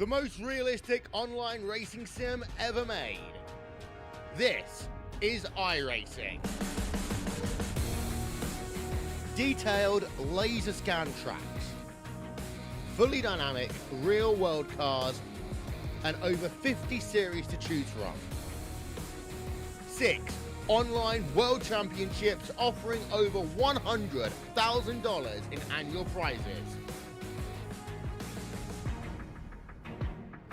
the most realistic online racing sim ever made. This is iRacing. Detailed laser scan tracks, fully dynamic real world cars, and over 50 series to choose from. 6 online world championships offering over $100,000 in annual prizes.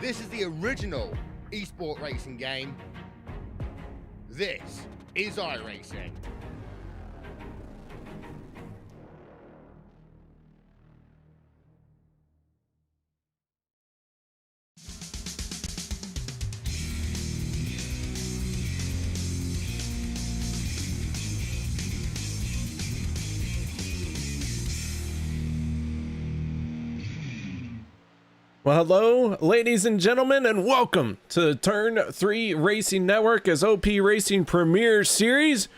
This is the original esport racing game. This is iRacing. Well, hello, ladies and gentlemen, and welcome to Turn 3 Racing Network as OP Racing Premier Series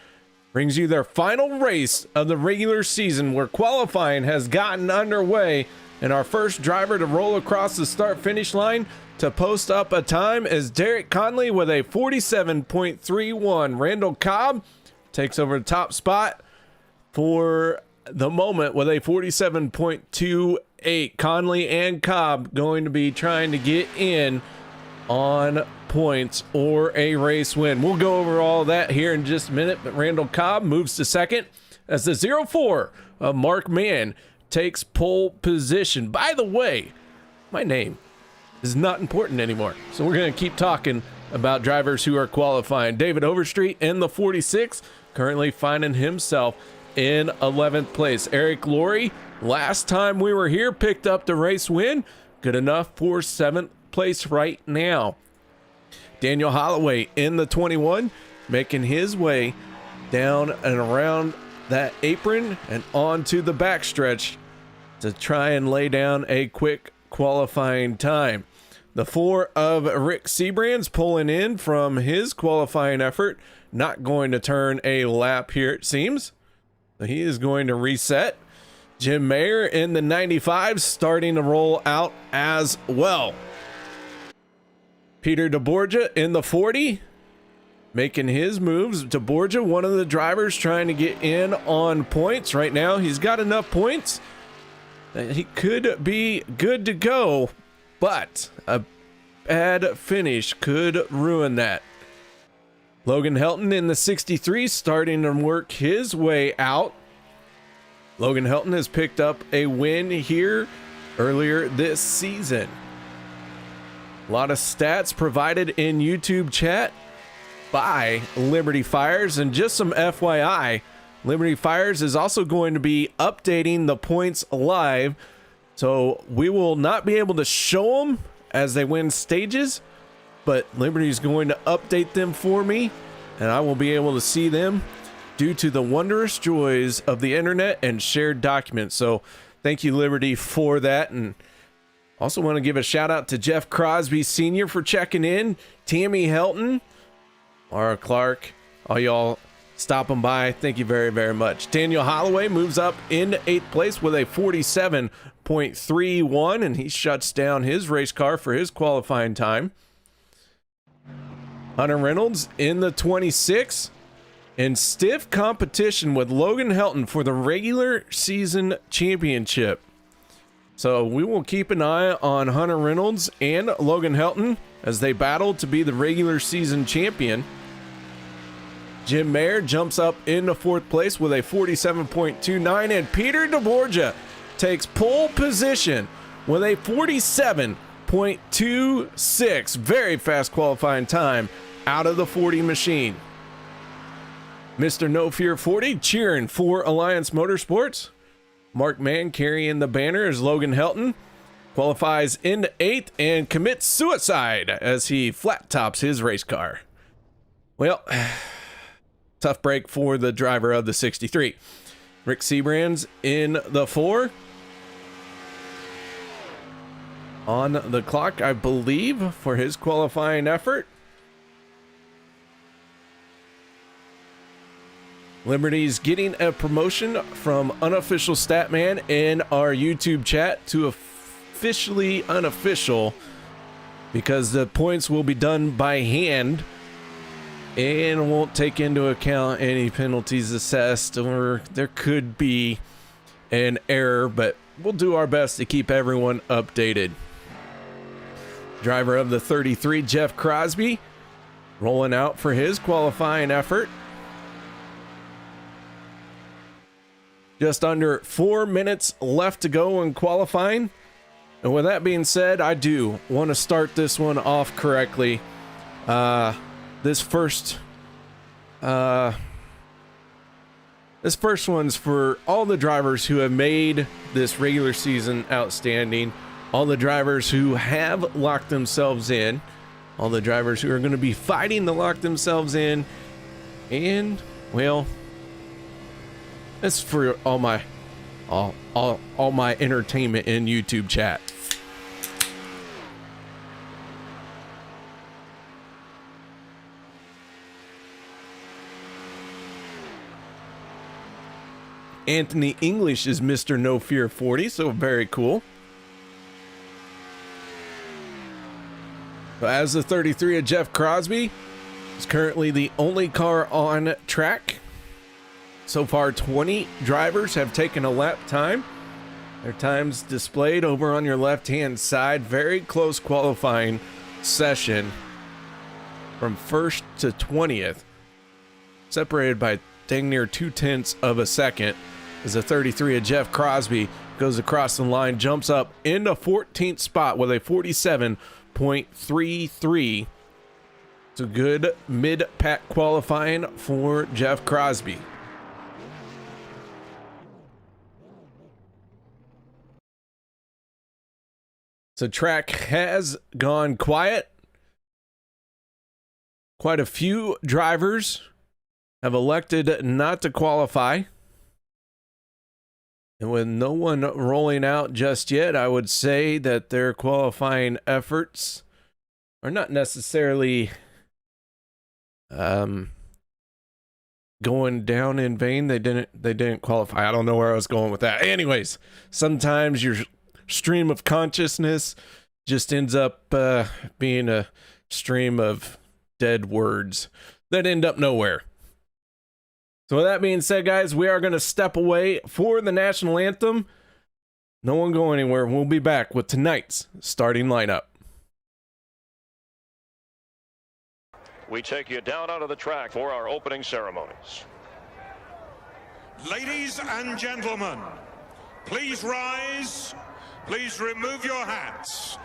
brings you their final race of the regular season, where qualifying has gotten underway, and our first driver to roll across the start-finish line to post up a time is Derek Conley with a 47.31. Randall Cobb takes over the top spot for the moment with a 47.28. Conley and Cobb going to be trying to get in on points or a race win. We'll go over all that here in just a minute, but Randall Cobb moves to second as the 04 of Mark Mann takes pole position. By the way, my name is not important anymore, so we're going to keep talking about drivers who are qualifying. David Overstreet in the 46, currently finding himself in 11th place. Eric Laurie, last time we were here, picked up the race win. Good enough for 7th place right now. Daniel Holloway in the 21, making his way down and around that apron and onto the backstretch to try and lay down a quick qualifying time. The 4 of Rick Seabrands pulling in from his qualifying effort. Not going to turn a lap here, it seems. So he is going to reset. Jim Mayer in the 95 starting to roll out as well. Peter DeBorgia in the 40 making his moves. DeBorgia, one of the drivers trying to get in on points right now. He's got enough points that he could be good to go, but a bad finish could ruin that. Logan Helton in the 63 starting to work his way out. Logan Helton has picked up a win here earlier this season. A lot of stats provided in YouTube chat by Liberty Fires, and just some FYI, Liberty Fires is also going to be updating the points live, so we will not be able to show them as they win stages, but Liberty is going to update them for me, and I will be able to see them due to the wondrous joys of the internet and shared documents. So thank you, Liberty, for that. And also want to give a shout out to Jeff Crosby Sr. for checking in, Tammy Helton, Laura Clark, all y'all stopping by. Thank you very, very much. Daniel Holloway moves up into 8th place with a 47.31, and he shuts down his race car for his qualifying time. Hunter Reynolds in the 26 in stiff competition with Logan Helton for the regular season championship. So we will keep an eye on Hunter Reynolds and Logan Helton as they battle to be the regular season champion. Jim Mayer jumps up into 4th place with a 47.29, and Peter DeBorgia takes pole position with a 47.26. Very fast qualifying time out of the 40 machine. Mr. No Fear 40 cheering for Alliance Motorsports. Mark Mann carrying the banner as Logan Helton qualifies into 8th and commits suicide as he flat tops his race car. Well, tough break for the driver of the 63. Rick Seabrands in the 4. On the clock, I believe, for his qualifying effort. Liberty's getting a promotion from Unofficial Statman in our YouTube chat to officially unofficial because the points will be done by hand and won't take into account any penalties assessed, or there could be an error, but we'll do our best to keep everyone updated. Driver of the 33, Jeff Crosby, rolling out for his qualifying effort. Just under 4 minutes left to go in qualifying. And with that being said, I do want to start this one off correctly. This first one's for all the drivers who have made this regular season outstanding, all the drivers who have locked themselves in, all the drivers who are going to be fighting to lock themselves in, and, well, it's for all my entertainment in YouTube chat. Anthony English is Mr. No Fear 40, so very cool. So as the 33 of Jeff Crosby is currently the only car on track. So far, 20 drivers have taken a lap time. Their times displayed over on your left-hand side. Very close qualifying session from 1st to 20th. Separated by dang near 0.2 of a second as the 33 of Jeff Crosby goes across the line, jumps up into 14th spot with a 47.33. It's a good mid-pack qualifying for Jeff Crosby. So track has gone quiet. Quite a few drivers have elected not to qualify. And with no one rolling out just yet, I would say that their qualifying efforts are not necessarily going down in vain. They didn't qualify. I don't know where I was going with that. Anyways, sometimes your stream of consciousness just ends up being a stream of dead words that end up nowhere. So with that being said, guys, we are going to step away for the national anthem. No one go anywhere. We'll be back with tonight's starting lineup. We take you down onto the track for our opening ceremonies. Ladies and gentlemen, please rise. Please remove your hats.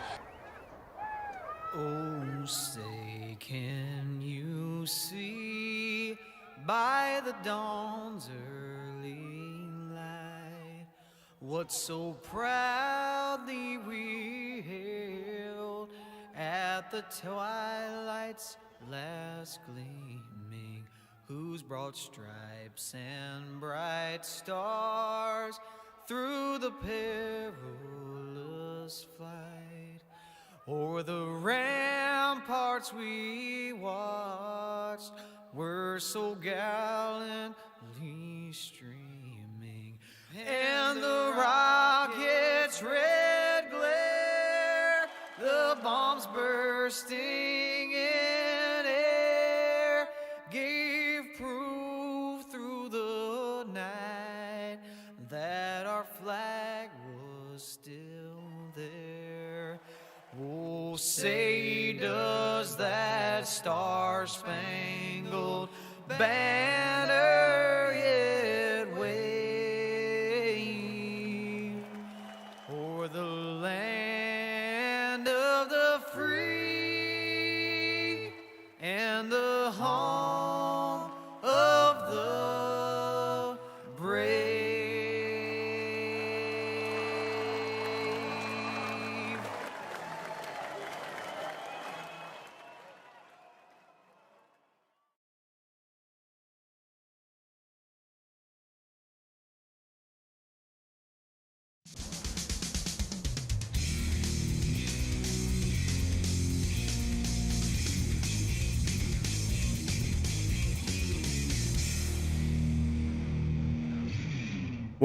Oh, say, can you see by the dawn's early light what so proudly we hailed at the twilight's last gleaming, whose broad stripes and bright stars through the perilous flight o'er the ramparts we watched were so gallantly streaming, and the rocket's red glare, the bombs bursting in air, gave proof through the night that our flag was still there. Oh, say does that star-spangled banner yet wave o'er the land of the free and the home of the brave?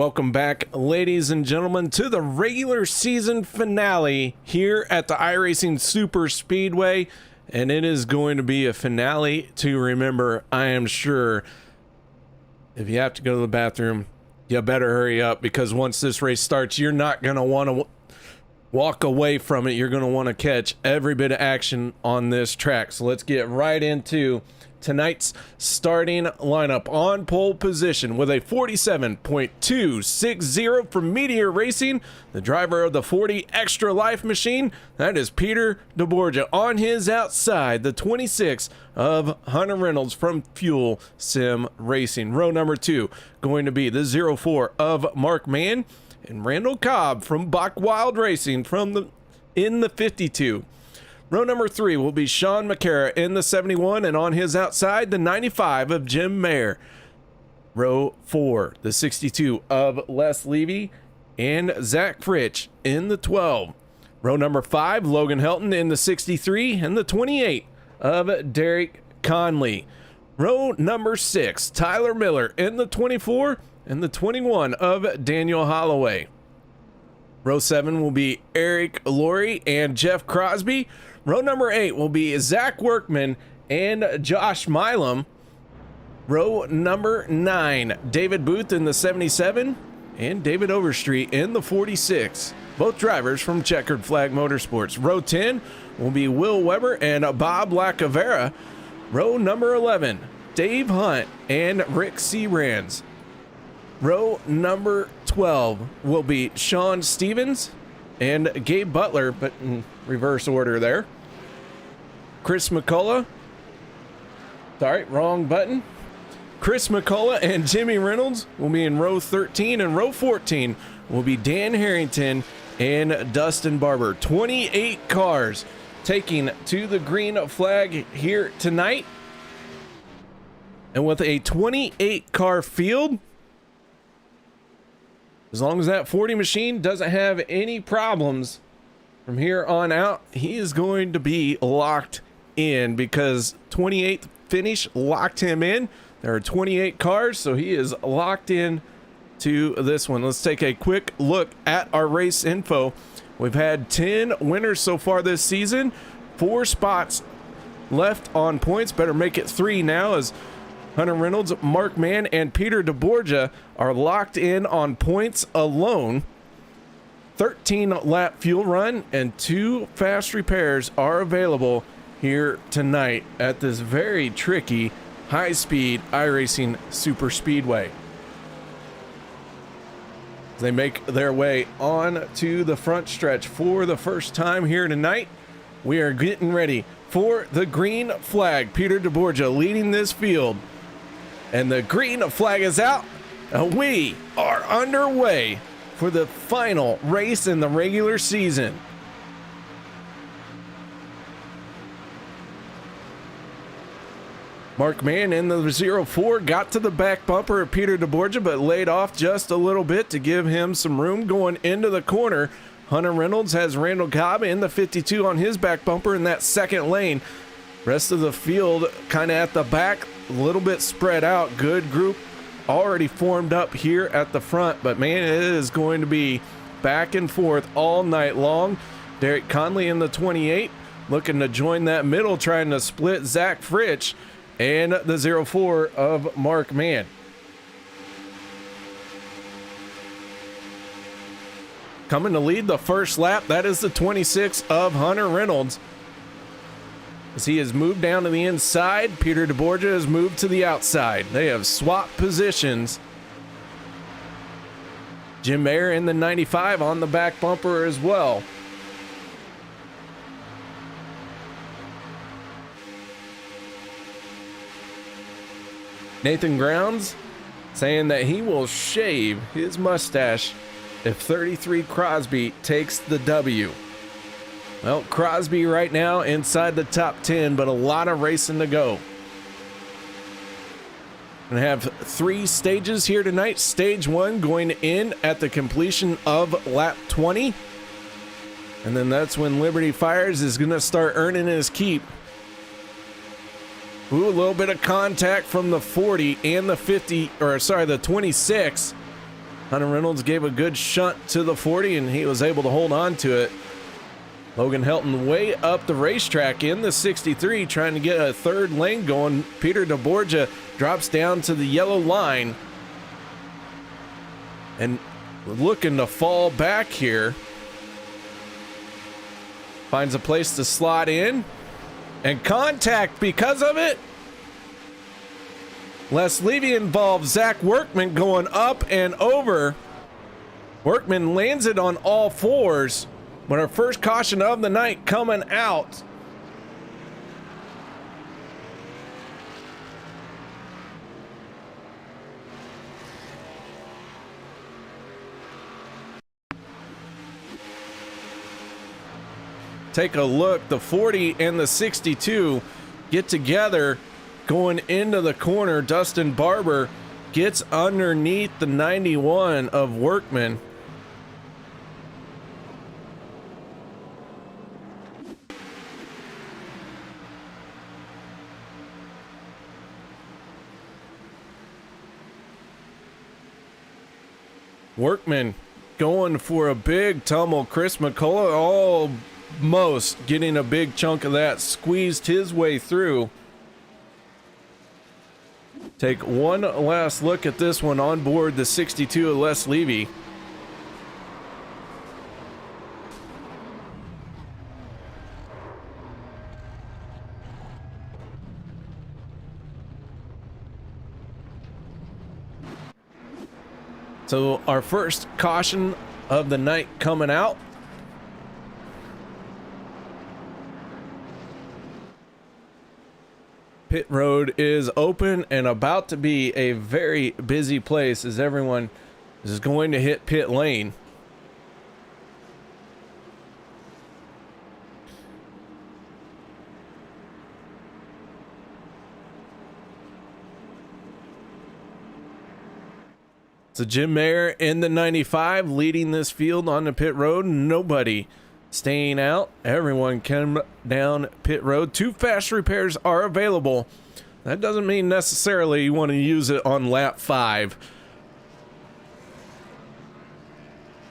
Welcome back, ladies and gentlemen, to the regular season finale here at the iRacing Superspeedway. And it is going to be a finale to remember, I am sure. If you have to go to the bathroom, you better hurry up, because once this race starts, you're not going to want to walk away from it. You're going to want to catch every bit of action on this track. So let's get right into tonight's starting lineup. On pole position with a 47.260 from Meteor Racing, the driver of the 40 Extra Life machine, that is Peter DeBorgia. On his outside, the 26 of Hunter Reynolds from Fuel Sim Racing. Row number 2 going to be the 04 of Mark Mann and Randall Cobb from Bach Wild Racing in the 52. Row number 3 will be Sean McCara in the 71, and on his outside, the 95 of Jim Mayer. Row 4, the 62 of Les Levy and Zach Fritsch in the 12. Row number 5, Logan Helton in the 63, and the 28 of Derek Conley. Row number 6, Tyler Miller in the 24, and the 21 of Daniel Holloway. Row 7 will be Eric Laurie and Jeff Crosby. Row number 8 will be Zach Workman and Josh Milam. Row number 9, David Booth in the 77 and David Overstreet in the 46. Both drivers from Checkered Flag Motorsports. Row 10 will be Will Weber and Bob Lacavera. Row number 11, Dave Hunt and Rick Seabrands. Row number 12 will be Sean Stevens and Gabe Butler, but in reverse order there. Chris McCullough. Sorry, wrong button. Chris McCullough and Jimmy Reynolds will be in row 13, and row 14 will be Dan Harrington and Dustin Barber. 28 cars taking to the green flag here tonight. And with a 28 car field, as long as that 40 machine doesn't have any problems from here on out, he is going to be locked in, because 28th finish locked him in. There are 28 cars, so he is locked in to this one. Let's take a quick look at our race info. We've had 10 winners so far this season, 4 spots left on points. Better make it 3 now, as Hunter Reynolds, Mark Mann, and Peter DeBorgia are locked in on points alone. 13 lap fuel run and 2 fast repairs are available here tonight at this very tricky high-speed iRacing Superspeedway. They make their way on to the front stretch for the first time here tonight. We are getting ready for the green flag. Peter DeBorgia leading this field. And the green flag is out. We are underway for the final race in the regular season. Mark Mann in the 04 got to the back bumper of Peter DeBorgia, but laid off just a little bit to give him some room going into the corner. Hunter Reynolds has Randall Cobb in the 52 on his back bumper in that second lane. Rest of the field kind of at the back, a little bit spread out. Good group already formed up here at the front, but man, it is going to be back and forth all night long. Derek Conley in the 28 looking to join that middle, trying to split Zach Fritsch and the 04 of Mark Mann. Coming to lead the first lap, that is the 26 of Hunter Reynolds. As he has moved down to the inside, Peter DeBorgia has moved to the outside. They have swapped positions. Jim Mayer in the 95 on the back bumper as well. Nathan Grounds saying that he will shave his mustache if 33 Crosby takes the W. Well, Crosby right now inside the top 10, but a lot of racing to go. Gonna have 3 stages here tonight. Stage 1 going in at the completion of lap 20. And then that's when Liberty Fires is gonna start earning his keep. Ooh, a little bit of contact from the 40 and the 50, or sorry, the 26. Hunter Reynolds gave a good shunt to the 40, and he was able to hold on to it. Logan Helton way up the racetrack in the 63, trying to get a third lane going. Peter DeBorgia drops down to the yellow line and looking to fall back here. Finds a place to slot in, and contact because of it. Les Levy involved. Zach Workman going up and over. Workman lands it on all fours, but our first caution of the night coming out. Take a look, the 40 and the 62 get together going into the corner. Dustin Barber gets underneath the 91 of Workman. Workman going for a big tumble. Chris McCullough almost getting a big chunk of that, squeezed his way through. Take one last look at this one on board the 62 of Les Levy. So our first caution of the night coming out. Pit road is open and about to be a very busy place as everyone is going to hit pit lane. So Jim Mayer in the 95 leading this field on the pit road. Nobody staying out. Everyone come down pit road. 2 fast repairs are available. That doesn't mean necessarily you want to use it on lap 5.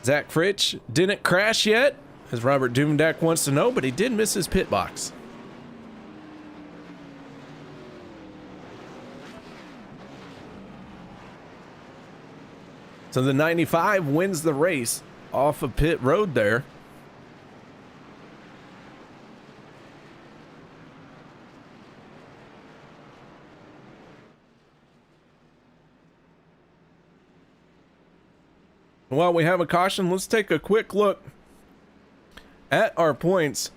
Zach Fritsch didn't crash yet, as Robert Duvendak wants to know, but he did miss his pit box. So the 95 wins the race off of pit road there. While we have a caution, let's take a quick look at our points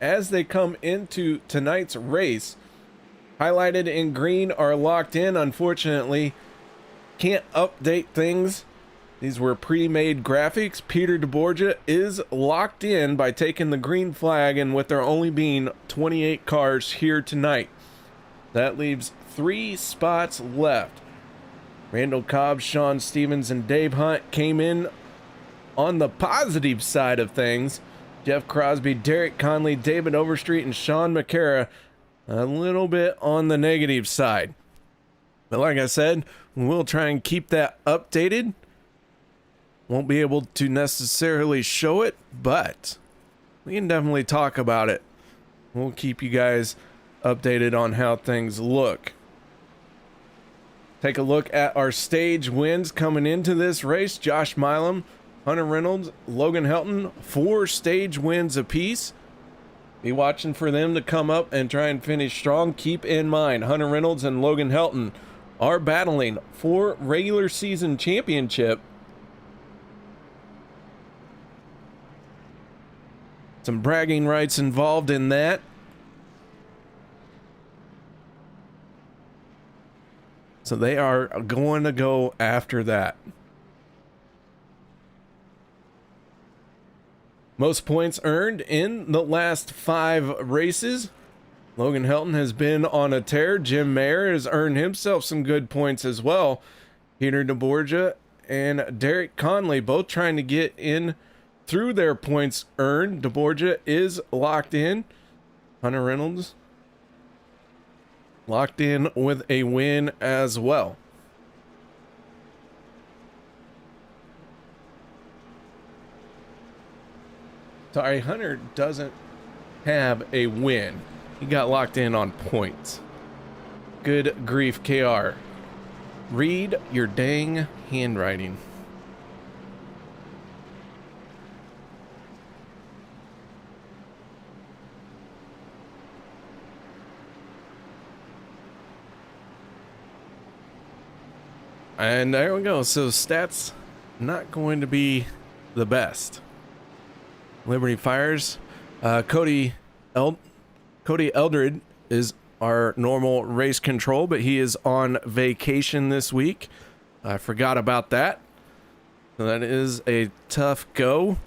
as they come into tonight's race. Highlighted in green are locked in. Unfortunately, can't update things. These were pre-made graphics. Peter DeBorgia is locked in by taking the green flag, and with there only being 28 cars here tonight, that leaves 3 spots left. Randall Cobb, Sean Stevens, and Dave Hunt came in on the positive side of things. Jeff Crosby, Derek Conley, David Overstreet, and Sean McCara a little bit on the negative side. But like I said, we'll try and keep that updated. Won't be able to necessarily show it, but we can definitely talk about it. We'll keep you guys updated on how things look. Take a look at our stage wins coming into this race. Josh Milam, Hunter Reynolds, Logan Helton, 4 stage wins apiece. Be watching for them to come up and try and finish strong. Keep in mind, Hunter Reynolds and Logan Helton are battling for regular season championship. Some bragging rights involved in that. So they are going to go after that. Most points earned in the last 5 races. Logan Helton has been on a tear. Jim Mayer has earned himself some good points as well. Peter DeBorgia and Derek Conley both trying to get in through their points earned. DeBorgia is locked in. Hunter Reynolds locked in with a win as well. Sorry, Hunter doesn't have a win. He got locked in on points. Good grief, KR. Read your dang handwriting. And there we go. So stats not going to be the best. Liberty fires. Cody Eldred is our normal race control, but he is on vacation this week. I forgot about that. So that is a tough go.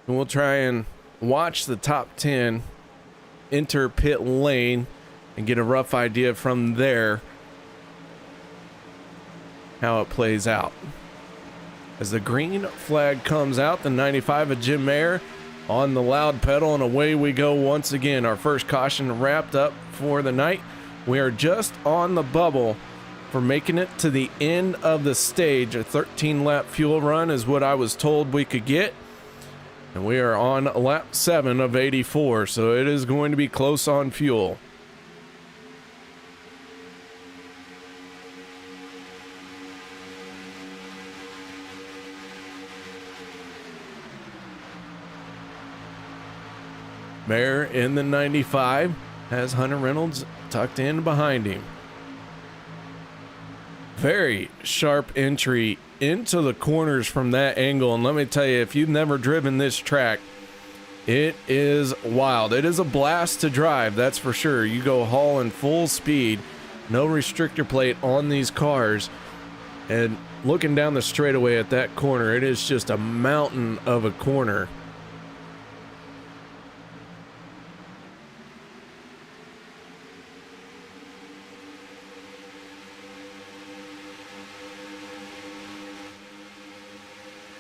And we'll try and watch the top 10 enter pit lane and get a rough idea from there how it plays out. As the green flag comes out, the 95 of Jim Mayer on the loud pedal, and away we go once again. Our first caution wrapped up for the night. We are just on the bubble for making it to the end of the stage. A 13-lap fuel run is what I was told we could get, and we are on lap 7 of 84, so it is going to be close on fuel. Mayer in the 95 has Hunter Reynolds tucked in behind him. Very sharp entry into the corners from that angle, and let me tell you, if you've never driven this track, it is wild. It is a blast to drive, that's for sure. You go hauling full speed, no restrictor plate on these cars, and looking down the straightaway at that corner, it is just a mountain of a corner.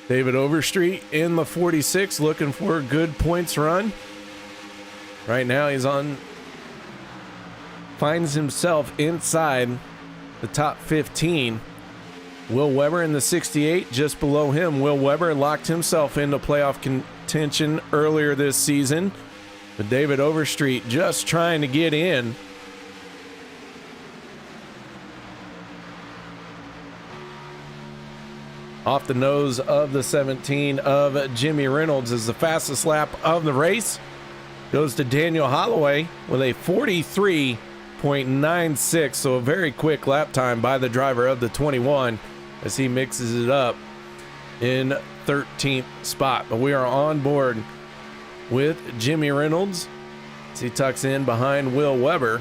David Overstreet in the 46 looking for a good points run. Right now he's finds himself inside the top 15. Will Weber in the 68 just below him. Will Weber locked himself into playoff contention earlier this season, but David Overstreet just trying to get in. Off the nose of the 17 of Jimmy Reynolds is the fastest lap of the race. Goes to Daniel Holloway with a 43.96, so a very quick lap time by the driver of the 21 as he mixes it up in 13th spot. But we are on board with Jimmy Reynolds as he tucks in behind Will Weber.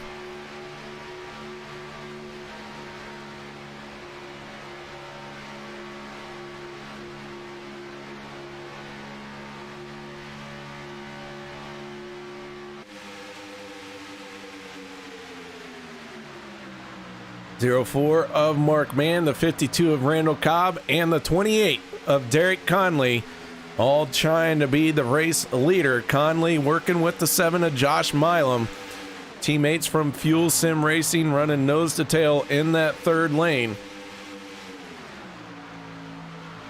.04 of Mark Mann, the 52 of Randall Cobb, and the 28 of Derek Conley, all trying to be the race leader. Conley working with the 7 of Josh Milam. Teammates from Fuel Sim Racing running nose to tail in that third lane.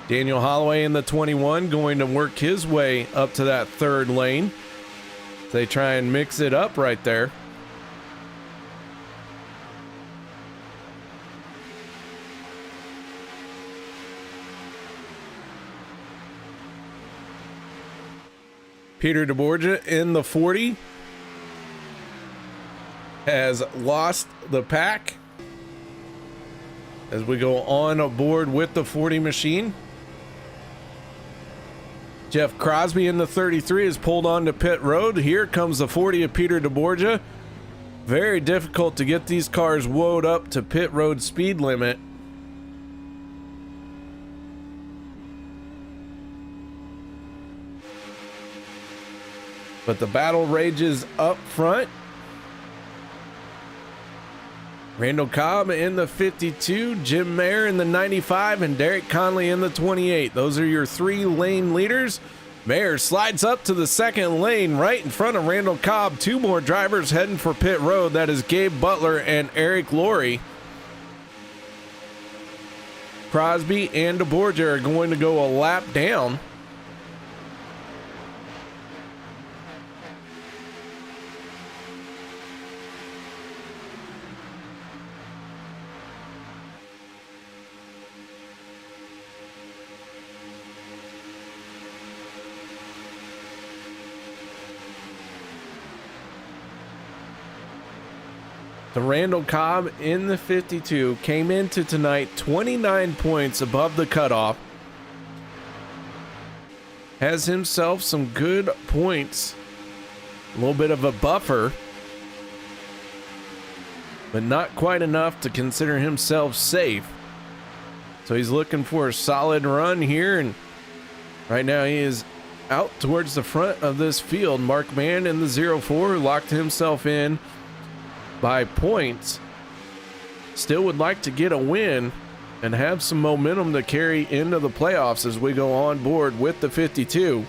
Daniel Holloway in the 21 going to work his way up to that third lane. They try and mix it up right there. Peter DeBorgia in the 40 has lost the pack as we go on aboard with the 40 machine. Jeff Crosby in the 33 is pulled onto pit road. Here comes the 40 of Peter DeBorgia. Very difficult to get these cars woed up to pit road speed limit. But the battle rages up front. Randall Cobb in the 52, Jim Mayer in the 95, and Derek Conley in the 28. Those are your 3 lane leaders. Mayer slides up to the second lane right in front of Randall Cobb. 2 more drivers heading for pit road. That is Gabe Butler and Eric Laurie. Crosby and DeBorgia are going to go a lap down. The Randall Cobb in the 52 came into tonight 29 points above the cutoff. Has himself some good points. A little bit of a buffer, but not quite enough to consider himself safe. So he's looking for a solid run here, and right now he is out towards the front of this field. Mark Mann in the 04 locked himself in by points. Still would like to get a win and have some momentum to carry into the playoffs as we go on board with the 52.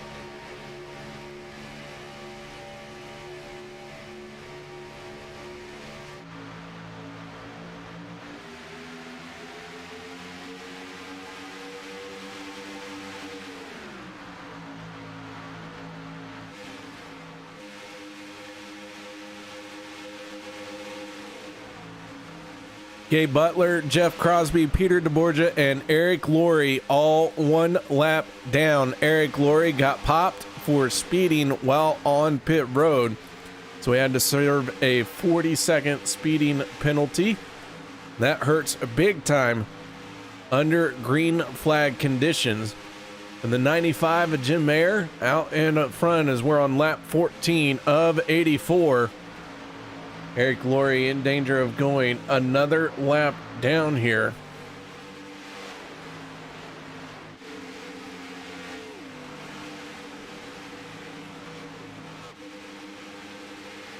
Gabe Butler, Jeff Crosby, Peter DeBorgia, and Eric Laurie all 1 lap down. Eric Laurie got popped for speeding while on pit road, so he had to serve a 40-second speeding penalty. That hurts big time under green flag conditions. And the 95 of Jim Mayer out in front as we're on lap 14 of 84. Eric Laurie in danger of going another lap down here.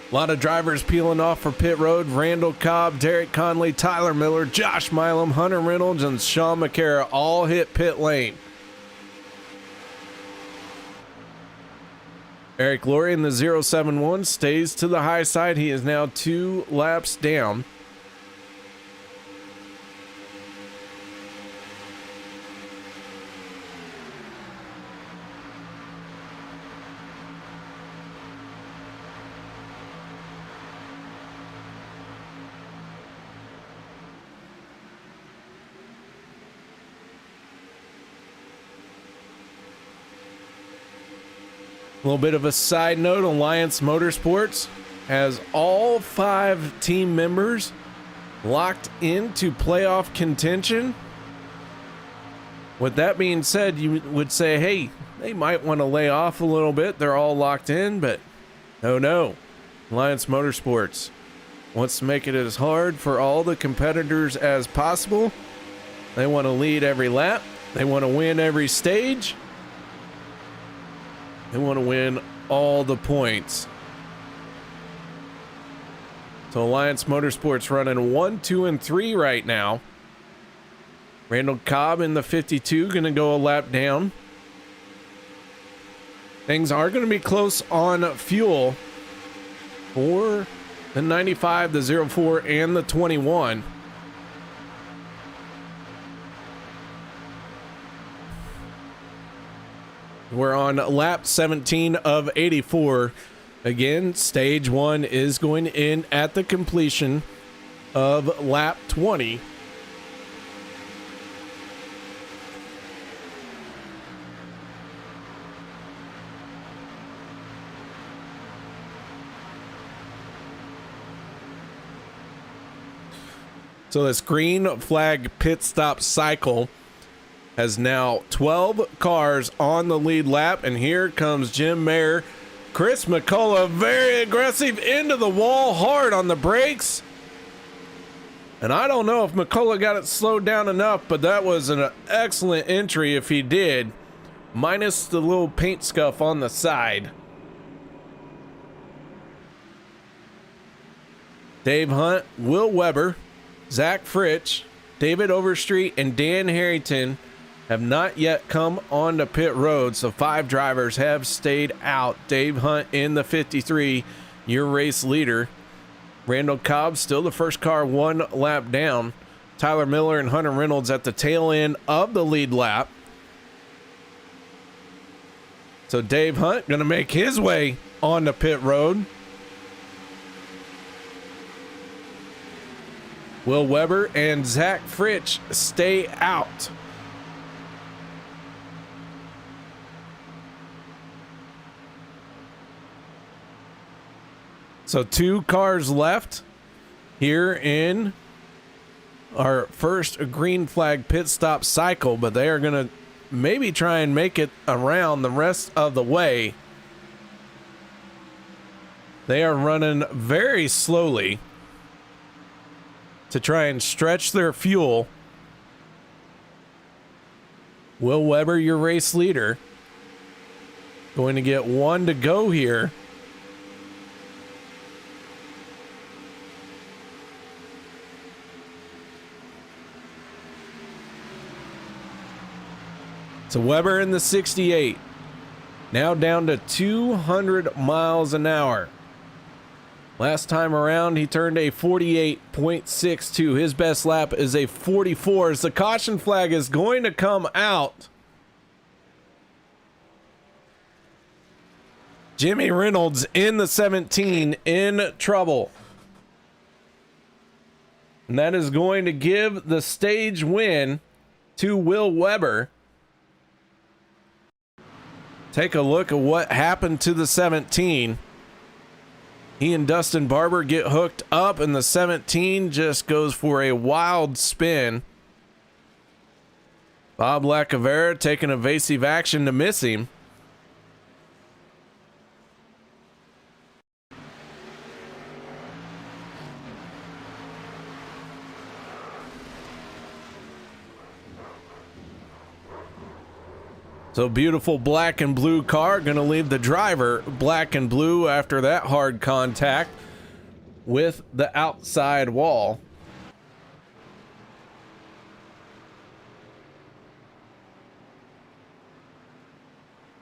A lot of drivers peeling off for pit road. Randall Cobb, Derek Conley, Tyler Miller, Josh Milam, Hunter Reynolds, and Sean McCara all hit pit lane. Eric Laurie in the 071 stays to the high side. He is now 2 laps down. A little bit of a side note, Alliance Motorsports has all 5 team members locked into playoff contention. With that being said, you would say, hey, they might want to lay off a little bit. They're all locked in, but no. Alliance Motorsports wants to make it as hard for all the competitors as possible. They want to lead every lap. They want to win every stage. They want to win all the points. So Alliance Motorsports running 1, 2, and 3 right now. Randall Cobb in the 52 going to go a lap down. Things are going to be close on fuel for the 95, the 04, and the 21. We're on lap 17 of 84. Again, stage 1 is going in at the completion of lap 20. So this green flag pit stop cycle has now 12 cars on the lead lap, and here comes Jim Mayer. Chris McCullough, very aggressive into the wall, hard on the brakes. And I don't know if McCullough got it slowed down enough, but that was an excellent entry if he did, minus the little paint scuff on the side. Dave Hunt, Will Weber, Zach Fritsch, David Overstreet, and Dan Harrington have not yet come onto pit road, so 5 drivers have stayed out. Dave Hunt in the 53, your race leader. Randall Cobb still the first car 1 lap down. Tyler Miller and Hunter Reynolds at the tail end of the lead lap. So Dave Hunt gonna make his way onto pit road. Will Weber and Zach Fritsch stay out. So 2 cars left here in our first green flag pit stop cycle, but they are going to maybe try and make it around the rest of the way. They are running very slowly to try and stretch their fuel. Will Weber, your race leader, going to get one to go here. So Weber in the 68, now down to 200 miles an hour. Last time around, he turned a 48.62. His best lap is a 44. As the caution flag is going to come out, Jimmy Reynolds in the 17 in trouble. And that is going to give the stage win to Will Weber. Take a look at what happened to the 17. He and Dustin Barber get hooked up, and the 17 just goes for a wild spin. Bob Lacavera taking evasive action to miss him. So beautiful black and blue car going to leave the driver black and blue after that hard contact with the outside wall.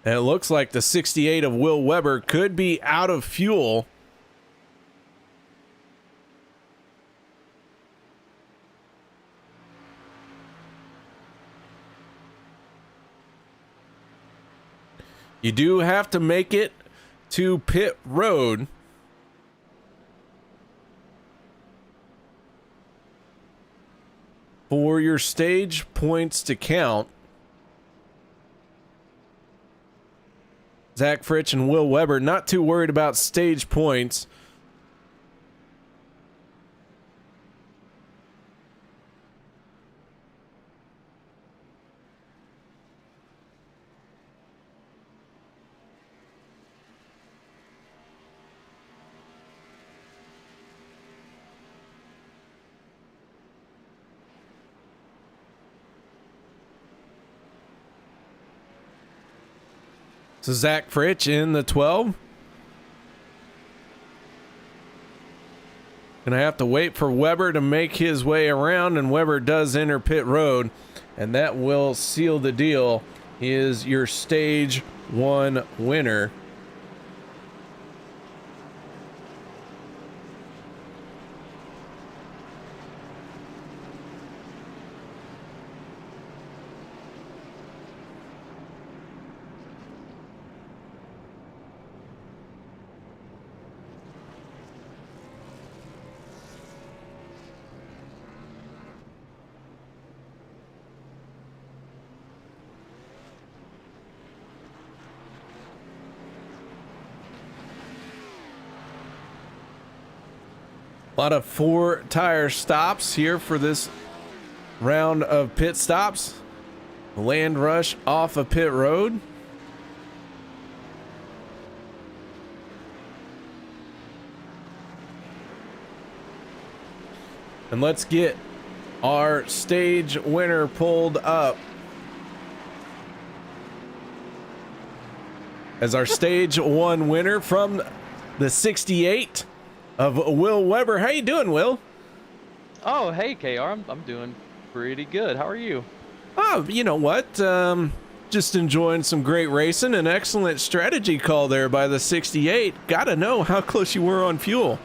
And it looks like the 68 of Will Weber could be out of fuel. You do have to make it to pit road. For your stage points to count. Zach Fritsch and Will Weber not too worried about stage points. So Zach Fritsch in the 12. Gonna have to wait for Weber to make his way around, and Weber does enter pit road, and that will seal the deal. He is your stage 1 winner. A lot of 4 tire stops here for this round of pit stops. Land rush off of pit road. And let's get our stage winner pulled up. As our stage 1 winner from the 68 of Will Weber. How you doing, Will? Oh, hey, KR. I'm doing pretty good. How are you? Oh, you know what? Just enjoying some great racing. An excellent strategy call there by the 68. Gotta know how close you were on fuel.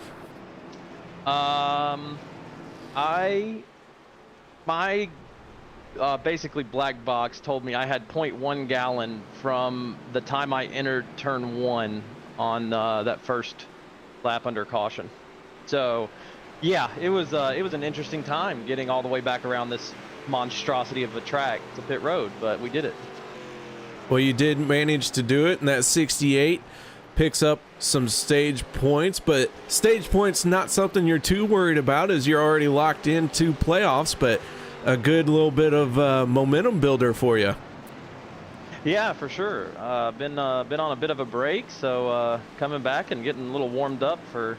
My basically black box told me I had 0.1 gallon from the time I entered turn 1 on that first lap under caution. So yeah, it was an interesting time getting all the way back around this monstrosity of a track to pit road, but we did it. Well, you did manage to do it, and that 68 picks up some stage points, but stage points not something you're too worried about as you're already locked into playoffs, but a good little bit of momentum builder for you. Yeah, for sure. Been on a bit of a break, so coming back and getting a little warmed up for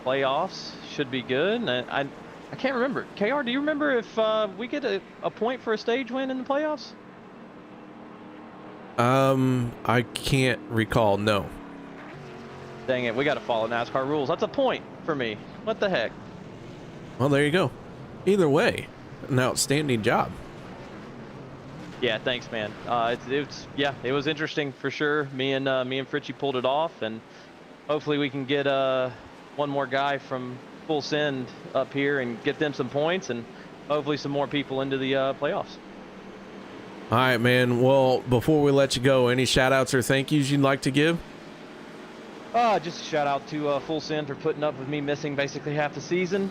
playoffs should be good. And I can't remember. KR, do you remember if we get a point for a stage win in the playoffs? I can't recall. No. Dang it, we got to follow NASCAR rules. That's a point for me. What the heck? Well, there you go. Either way, an outstanding job. Yeah, thanks, man. It was interesting for sure. Me and Fritchie pulled it off, and hopefully we can get one more guy from Full Send up here and get them some points, and hopefully some more people into the playoffs. All right, man. Well, before we let you go, any shout outs or thank yous you'd like to give? Just a shout out to Full Send for putting up with me missing basically half the season.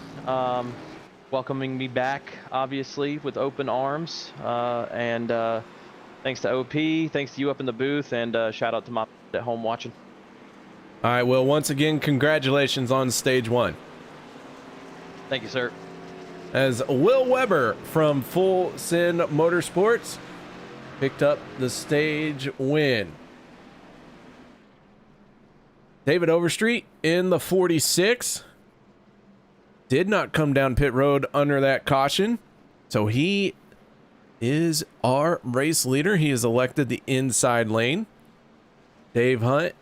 Welcoming me back, obviously, with open arms. And thanks to OP, thanks to you up in the booth, and shout out to my at home watching. All right, well, once again, congratulations on stage 1. Thank you, sir. As Will Weber from Full Send Motorsports picked up the stage win. David Overstreet in the 46 did not come down pit road under that caution, so he is our race leader. He has elected the inside lane. Dave Hunt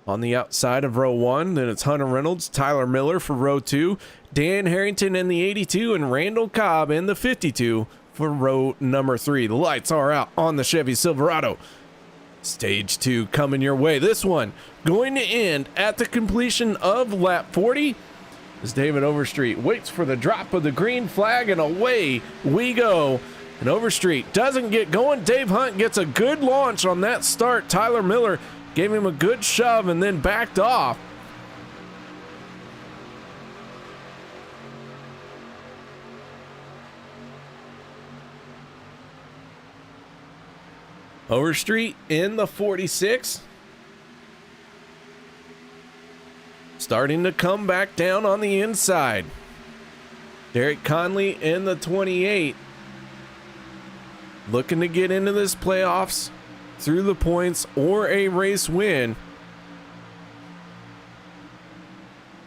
on the outside of row 1. Then it's Hunter Reynolds, Tyler Miller for row 2, Dan Harrington in the 82, and Randall Cobb in the 52 for row number 3. The lights are out on the Chevy Silverado. Stage 2 coming your way. This one going to end at the completion of lap 40 as David Overstreet waits for the drop of the green flag, and away we go. And Overstreet doesn't get going. Dave Hunt gets a good launch on that start. Tyler Miller gave him a good shove and then backed off. Overstreet in the 46. Starting to come back down on the inside. Derek Conley in the 28. Looking to get into this playoffs through the points or a race win.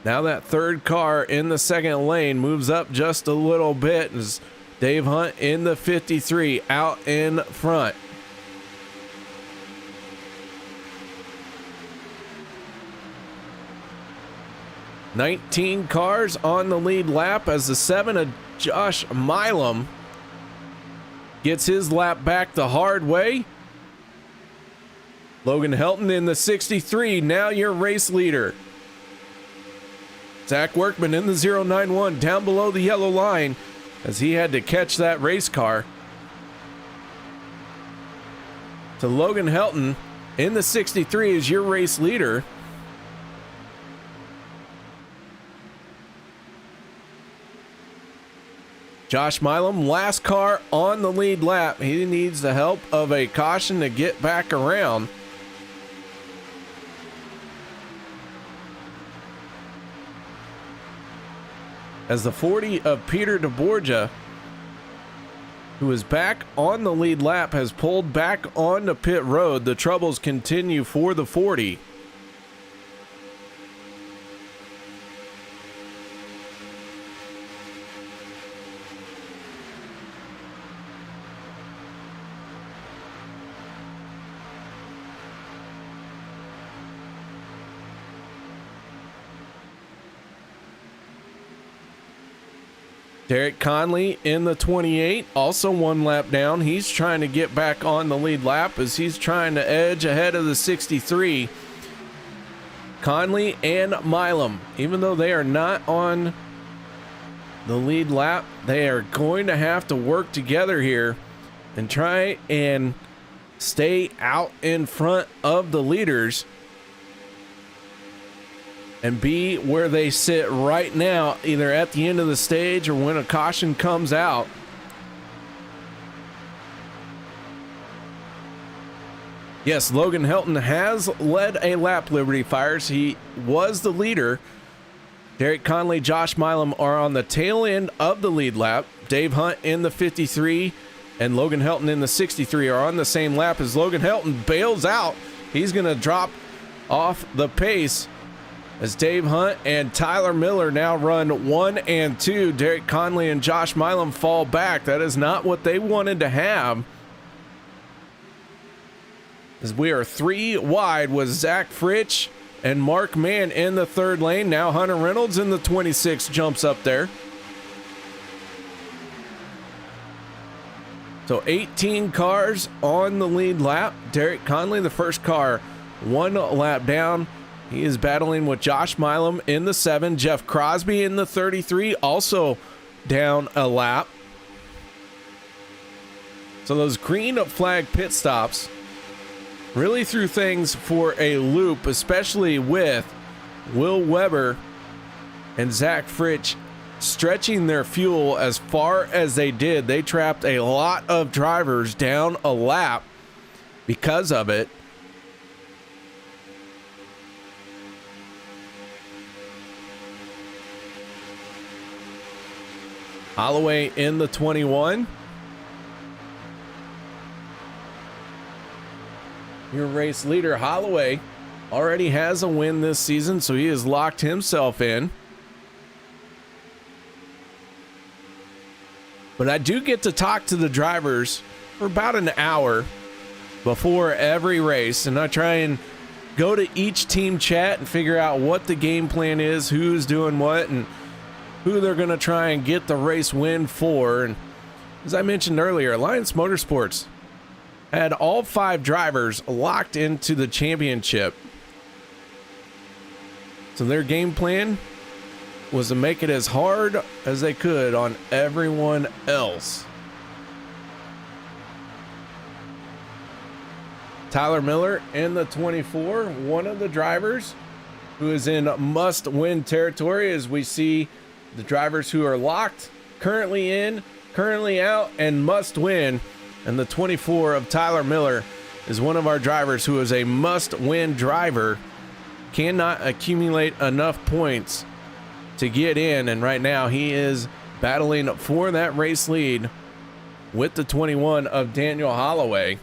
Now that third car in the second lane moves up just a little bit as Dave Hunt in the 53 out in front. "19 cars on the lead lap as the 7 of Josh Milam gets his lap back the hard way. Logan Helton in the 63, now your race leader. Zach Workman in the 091 down below the yellow line as he had to catch that race car. To Logan Helton in the 63 is your race leader. Josh Milam, last car on the lead lap. He needs the help of a caution to get back around. As the 40 of Peter DeBorgia, who is back on the lead lap, has pulled back onto pit road. The troubles continue for the 40. Derek Conley in the 28, also one lap down. He's trying to get back on the lead lap as he's trying to edge ahead of the 63. Conley and Milam, even though they are not on the lead lap, they are going to have to work together here and try and stay out in front of the leaders and be where they sit right now, either at the end of the stage or when a caution comes out. Yes, Logan Helton has led a lap, Liberty Fires. He was the leader. Derek Conley, Josh Milam are on the tail end of the lead lap. Dave Hunt in the 53 and Logan Helton in the 63 are on the same lap as Logan Helton bails out. He's going to drop off the pace as Dave Hunt and Tyler Miller now run 1 and 2. Derek Conley and Josh Milam fall back. That is not what they wanted to have, as we are 3 wide with Zach Fritsch and Mark Mann in the 3rd lane. Now Hunter Reynolds in the 26 jumps up there. So 18 cars on the lead lap. Derek Conley, the first car, 1 lap down. He is battling with Josh Milam in the 7. Jeff Crosby in the 33, also down a lap. So those green flag pit stops really threw things for a loop, especially with Will Weber and Zach Fritsch stretching their fuel as far as they did. They trapped a lot of drivers down a lap because of it. Holloway in the 21. Your race leader, Holloway, already has a win this season, so he has locked himself in. But I do get to talk to the drivers for about an hour before every race, and I try and go to each team chat and figure out what the game plan is, who's doing what, and who they're going to try and get the race win for. And as I mentioned earlier, Alliance Motorsports had all 5 drivers locked into the championship. So their game plan was to make it as hard as they could on everyone else. Tyler Miller in the 24, one of the drivers who is in must-win territory, as we see the drivers who are locked, currently in, currently out, and must win. And the 24 of Tyler Miller is one of our drivers who is a must-win driver, cannot accumulate enough points to get in, and right now he is battling for that race lead with the 21 of Daniel Holloway.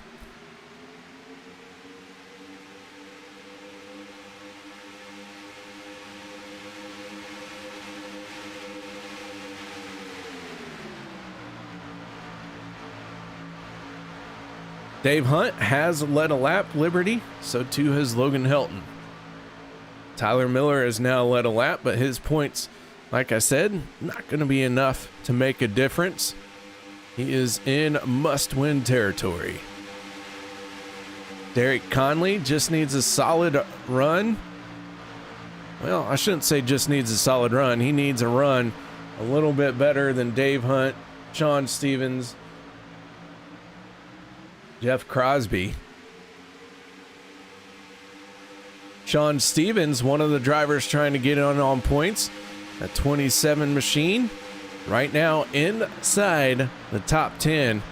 Dave Hunt has led a lap, Liberty, so too has Logan Helton. Tyler Miller has now led a lap, but his points, like I said, not going to be enough to make a difference. He is in must-win territory. Derek Conley just needs a solid run. Well, I shouldn't say just needs a solid run. He needs a run a little bit better than Dave Hunt, Sean Stevens, Jeff Crosby. Sean Stevens, one of the drivers trying to get on points. A 27 machine right now inside the top 10,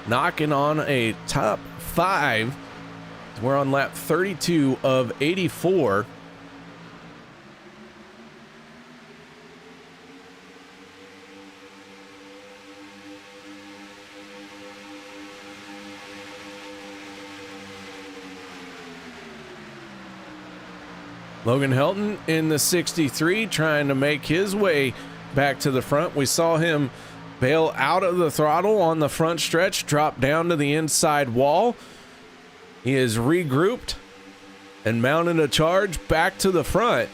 knocking on a top 5. We're on lap 32 of 84. Logan Helton in the 63 trying to make his way back to the front. We saw him bail out of the throttle on the front stretch, drop down to the inside wall. He is regrouped and mounted a charge back to the front.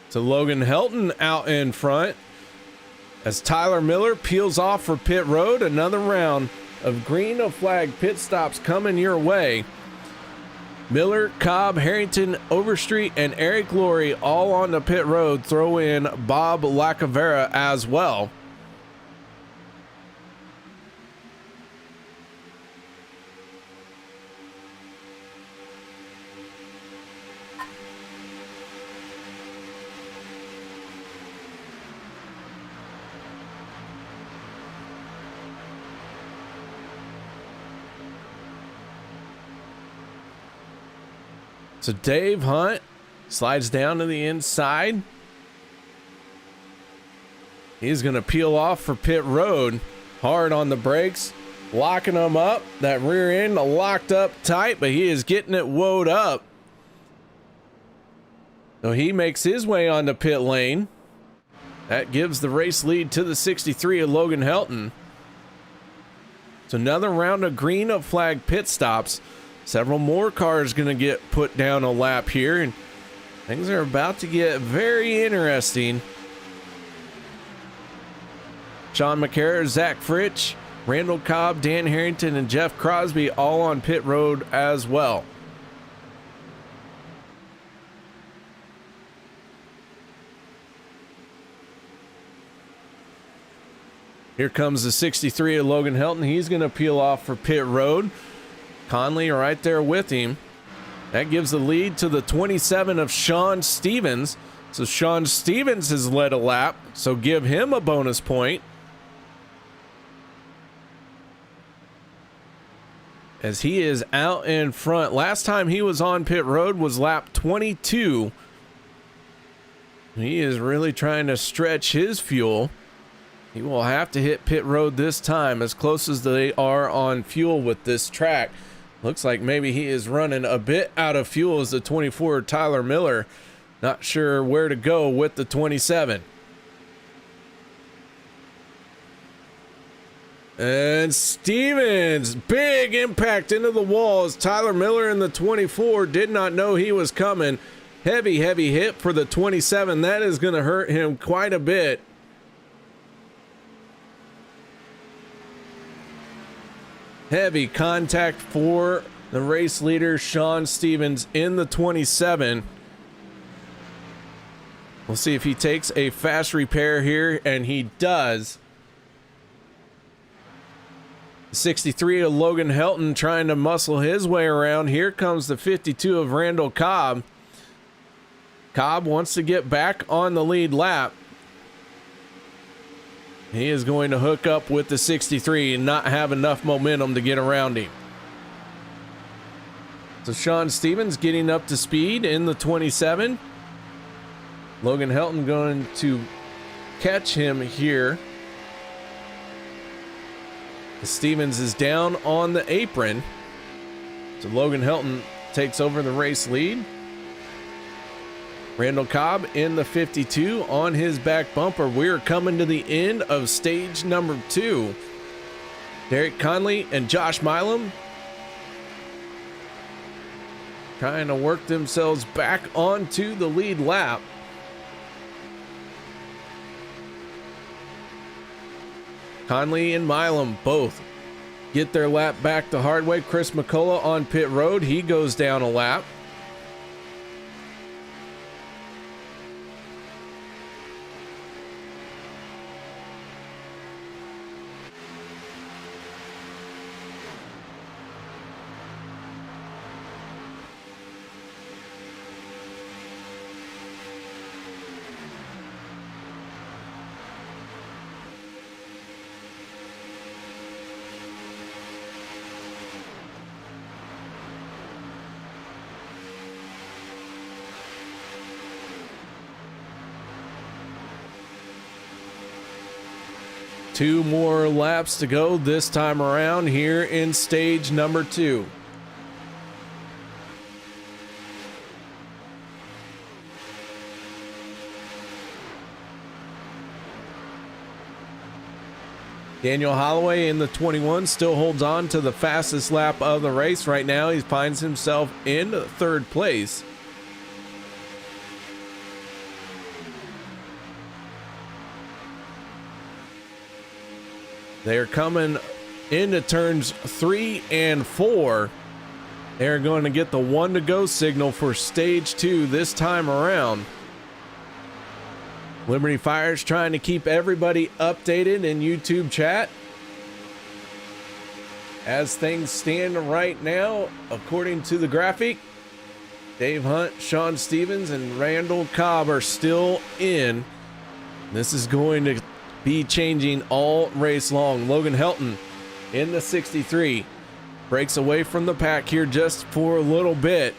So Logan Helton out in front as Tyler Miller peels off for pit road. Another round of green flag pit stops coming your way. Miller, Cobb, Harrington, Overstreet, and Eric Laurie all on the pit road. Throw in Bob Lacavera as well. So Dave Hunt slides down to the inside. He's going to peel off for pit road. Hard on the brakes, locking them up. That rear end locked up tight, but he is getting it woed up. So he makes his way onto pit lane. That gives the race lead to the 63 of Logan Helton. So another round of green flag pit stops. Several more cars going to get put down a lap here, and things are about to get very interesting. Sean McCarra, Zach Fritsch, Randall Cobb, Dan Harrington, and Jeff Crosby all on pit road as well. Here comes the 63 of Logan Helton. He's going to peel off for pit road. Conley right there with him. That gives the lead to the 27 of Sean Stevens. So Sean Stevens has led a lap, so give him a bonus point. As he is out in front. Last time he was on pit road was lap 22. He is really trying to stretch his fuel. He will have to hit pit road this time, as close as they are on fuel with this track. Looks like maybe he is running a bit out of fuel as the 24 Tyler Miller. Not sure where to go with the 27. And Stevens, big impact into the wall as Tyler Miller in the 24 did not know he was coming. Heavy hit for the 27. That is going to hurt him quite a bit. Heavy contact for the race leader, Sean Stevens, in the 27. We'll see if he takes a fast repair here, and he does. 63 of Logan Helton trying to muscle his way around. Here comes the 52 of Randall Cobb. Cobb wants to get back on the lead lap. He is going to hook up with the 63 and not have enough momentum to get around him. So Sean Stevens getting up to speed in the 27. Logan Helton going to catch him here. Stevens is down on the apron. So Logan Helton takes over the race lead. Randall Cobb in the 52 on his back bumper. We're coming to the end of stage number 2. Derek Conley and Josh Milam trying to work themselves back onto the lead lap. Conley and Milam both get their lap back the hard way. Chris McCullough on pit road. He goes down a lap. Two more laps to go this time around here in stage number 2. Daniel Holloway in the 21 still holds on to the fastest lap of the race. Right now he finds himself in 3rd place. They're coming into turns 3 and 4. They're going to get the 1 to go signal for stage 2 this time around. Liberty Fires trying to keep everybody updated in YouTube chat. As things stand right now, according to the graphic, Dave Hunt, Sean Stevens, and Randall Cobb are still in. This is going to be changing all race long. Logan Helton in the 63 breaks away from the pack here just for a little bit.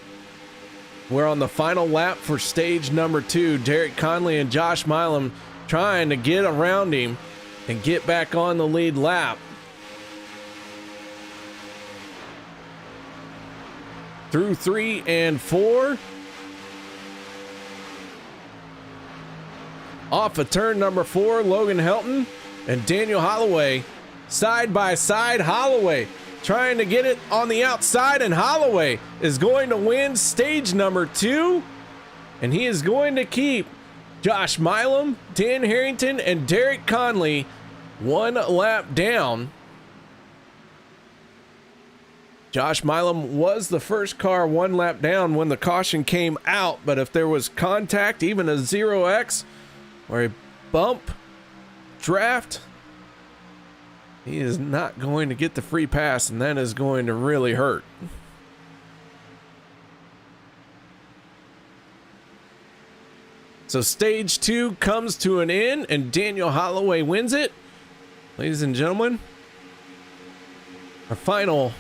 We're on the final lap for stage number 2. Derek Conley and Josh Milam trying to get around him and get back on the lead lap. Through 3 and 4. Off of turn number 4, Logan Helton and Daniel Holloway side by side. Holloway trying to get it on the outside, and Holloway is going to win stage number 2, and he is going to keep Josh Milam, Dan Harrington, and Derek Conley 1 lap down. Josh Milam was the first car 1 lap down when the caution came out, but if there was contact, even a 0x or a bump, draft, he is not going to get the free pass, and that is going to really hurt. So stage 2 comes to an end, and Daniel Holloway wins it. Ladies and gentlemen, our final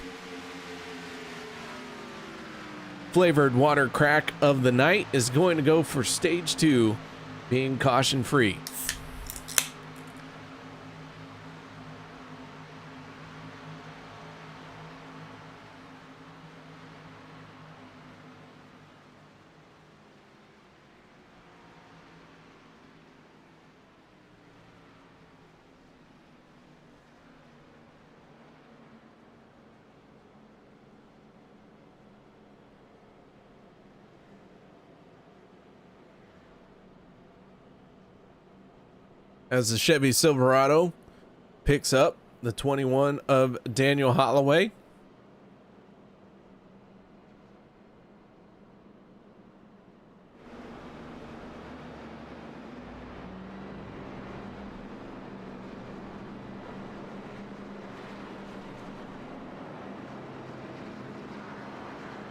flavored water crack of the night is going to go for stage 2, being caution free. As the Chevy Silverado picks up the 21 of Daniel Holloway.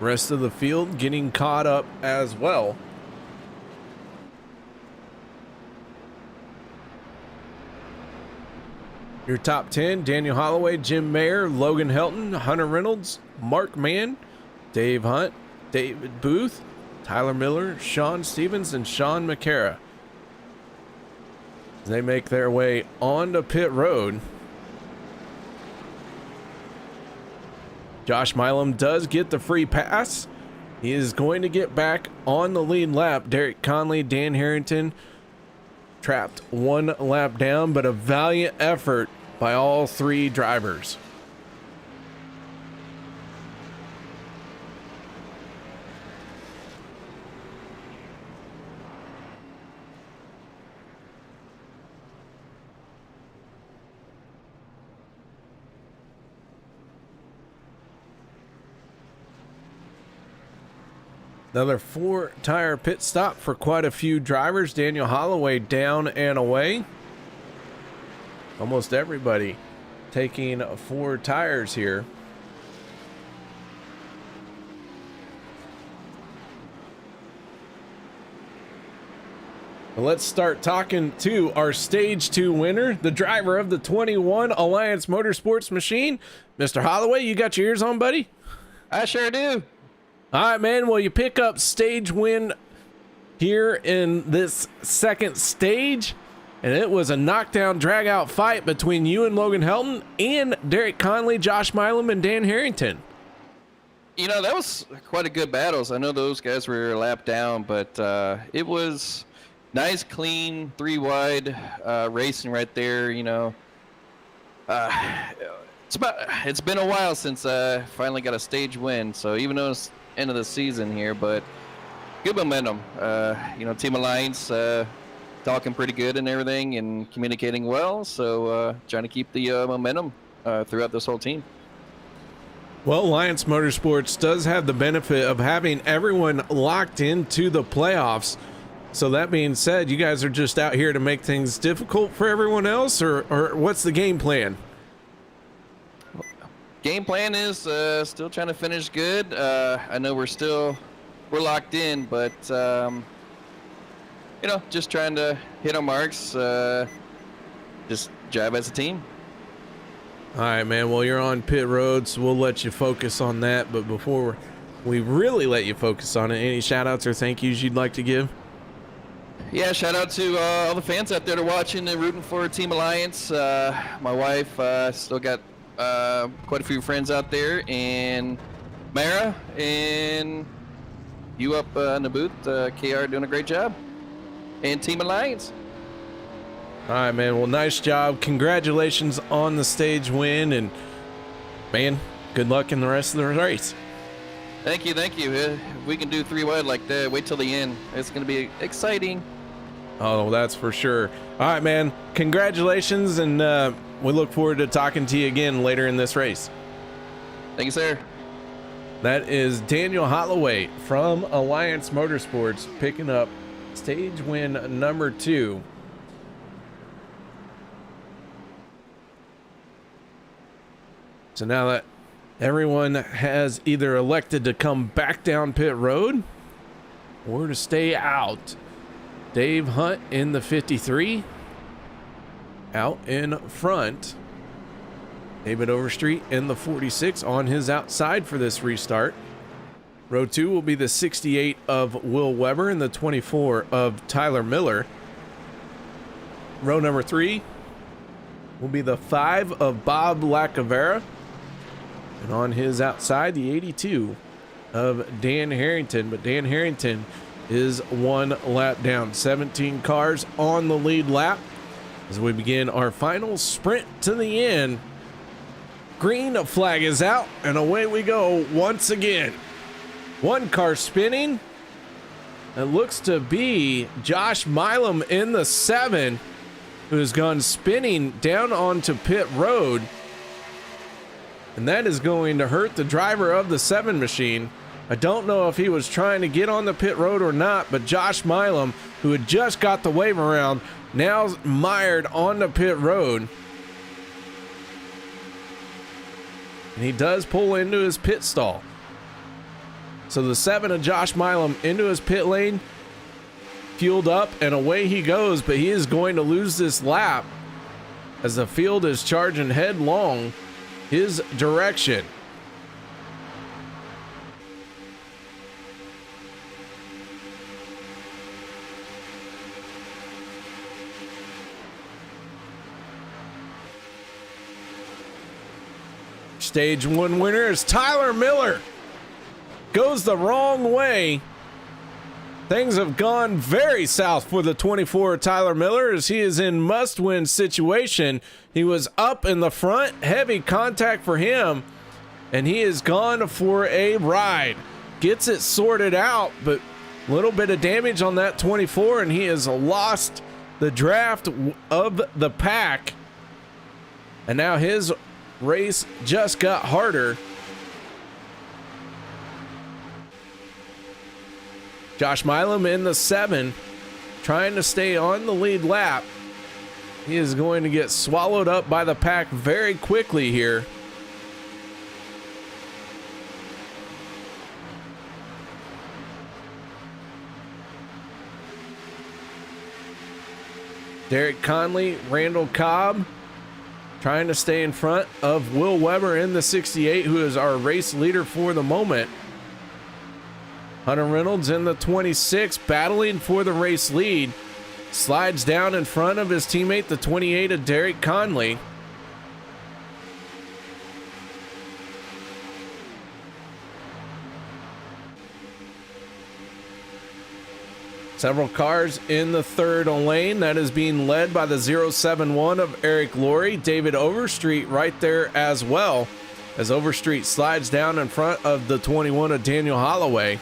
Rest of the field getting caught up as well. Your top 10, Daniel Holloway, Jim Mayer, Logan Helton, Hunter Reynolds, Mark Mann, Dave Hunt, David Booth, Tyler Miller, Sean Stevens, and Sean McCara. They make their way onto pit road. Josh Milam does get the free pass. He is going to get back on the lead lap. Derek Conley, Dan Harrington trapped 1 lap down, but a valiant effort by all 3 drivers. Another 4-tire pit stop for quite a few drivers. Daniel Holloway down and away. Almost everybody taking 4 tires here. Well, let's start talking to our stage 2 winner, the driver of the 21 Alliance Motorsports machine. Mr. Holloway, you got your ears on, buddy? I sure do. All right, man. Well, you pick up stage win here in this second stage, and it was a knockdown, drag-out fight between you and Logan Helton and Derek Conley, Josh Milam, and Dan Harrington. You know, that was quite a good battles. I know those guys were a lap down, but it was nice, clean, 3-wide racing right there. You know, it's been a while since I finally got a stage win. So even though it's end of the season here, but good momentum. You know, Team Alliance talking pretty good and everything and communicating well. So trying to keep the momentum throughout this whole team. Well, Alliance Motorsports does have the benefit of having everyone locked into the playoffs. So that being said, you guys are just out here to make things difficult for everyone else, or what's the game plan? Game plan is still trying to finish good. I know we're locked in, but you know, just trying to hit our marks, just drive as a team. All right, man. Well, you're on pit road, so we'll let you focus on that. But before we really let you focus on it. Any shout outs or thank yous you'd like to give? Yeah, shout out to all the fans out there that are watching and rooting for Team Alliance. My wife, still got quite a few friends out there, and Mara and you up in the booth, KR doing a great job, and Team Alliance. All right, man. Well, nice job. Congratulations on the stage win, and man, good luck in the rest of the race. Thank you, thank you. If we can do 3 wide like that, wait till the end. It's going to be exciting. Oh, that's for sure. All right, man. Congratulations, and we look forward to talking to you again later in this race. Thank you, sir. That is Daniel Holloway from Alliance Motorsports picking up stage win number 2. So now that everyone has either elected to come back down pit road or to stay out, Dave Hunt in the 53 out in front. David Overstreet in the 46 on his outside for this restart. Row 2 will be the 68 of Will Weber and the 24 of Tyler Miller. Row number 3 will be the 5 of Bob Lacavera. And on his outside, the 82 of Dan Harrington. But Dan Harrington is 1 lap down. 17 cars on the lead lap as we begin our final sprint to the end. Green flag is out, and away we go once again. 1 car spinning. It looks to be Josh Milam in the 7, who has gone spinning down onto pit road. And that is going to hurt the driver of the 7 machine. I don't know if he was trying to get on the pit road or not, but Josh Milam, who had just got the wave around, now mired on the pit road. And he does pull into his pit stall. So the 7 of Josh Milam into his pit lane, fueled up, and away he goes, but he is going to lose this lap as the field is charging headlong his direction. Stage 1 winner is Tyler Miller. Goes the wrong way. Things have gone very south for the 24 Tyler Miller as he is in must-win situation. He was up in the front, heavy contact for him, and he is gone for a ride. Gets it sorted out, but a little bit of damage on that 24, and he has lost the draft of the pack. And now his race just got harder. Josh Milam in the 7, trying to stay on the lead lap. He is going to get swallowed up by the pack very quickly here. Derek Conley, Randall Cobb, trying to stay in front of Will Weber in the 68, who is our race leader for the moment. Hunter Reynolds in the 26, battling for the race lead. Slides down in front of his teammate, the 28 of Derek Conley. Several cars in the 3rd lane. That is being led by the 071 of Eric Laurie. David Overstreet right there as well, as Overstreet slides down in front of the 21 of Daniel Holloway.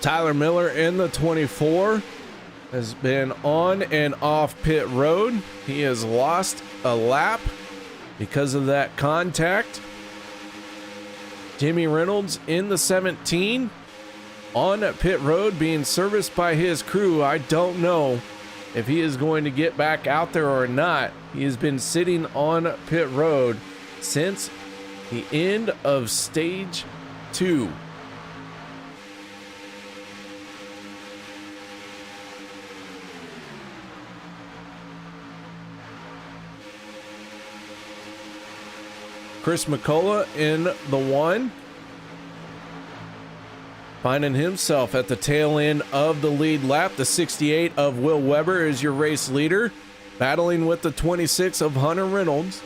Tyler Miller in the 24 has been on and off pit road. He has lost a lap because of that contact. Jimmy Reynolds in the 17 on pit road being serviced by his crew. I don't know if he is going to get back out there or not. He has been sitting on pit road since the end of stage 2. Chris McCullough in the 1, finding himself at the tail end of the lead lap. The 68 of Will Weber is your race leader, battling with the 26 of Hunter Reynolds.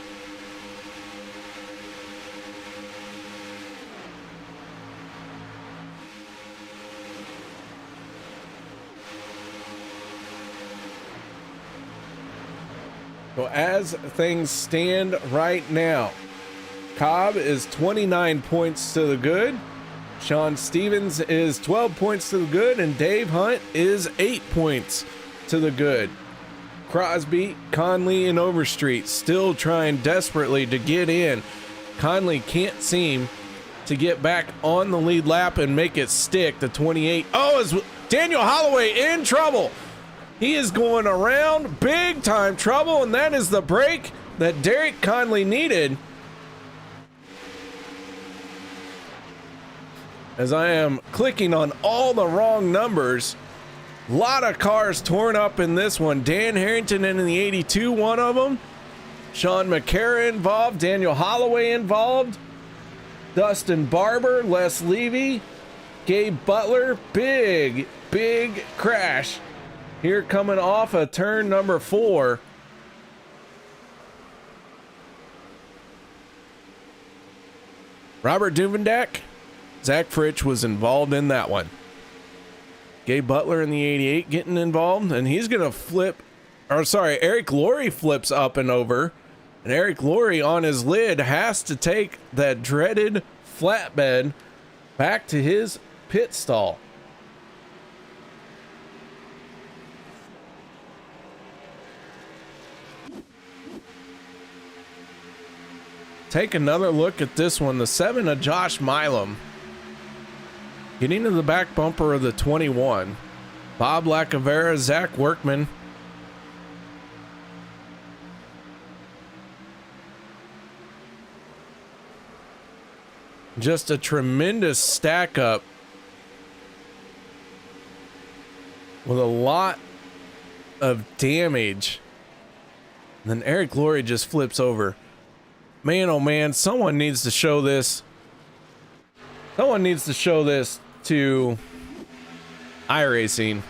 So as things stand right now, Cobb is 29 points to the good. Sean Stevens is 12 points to the good, and Dave Hunt is 8 points to the good. Crosby, Conley, and Overstreet still trying desperately to get in. Conley can't seem to get back on the lead lap and make it stick. The 28. Oh, is Daniel Holloway in trouble? He is going around big time trouble, and that is the break that Derek Conley needed. As I am clicking on all the wrong numbers, a lot of cars torn up in this one. Dan Harrington in the 82, one of them. Sean McCarra involved, Daniel Holloway involved, Dustin Barber, Les Levy, Gabe Butler. Big crash here coming off of turn number 4. Robert Duvendak, Zach Fritsch was involved in that one. Gabe Butler in the 88 getting involved, and he's going to flip, or sorry, Eric Laurie flips up and over, and Eric Laurie on his lid has to take that dreaded flatbed back to his pit stall. Take another look at this one. The 7 of Josh Milam getting to the back bumper of the 21. Bob Lacavera, Zach Workman. Just a tremendous stack up with a lot of damage. And then Eric Laurie just flips over. Man, oh man, someone needs to show this. Someone needs to show this to iRacing.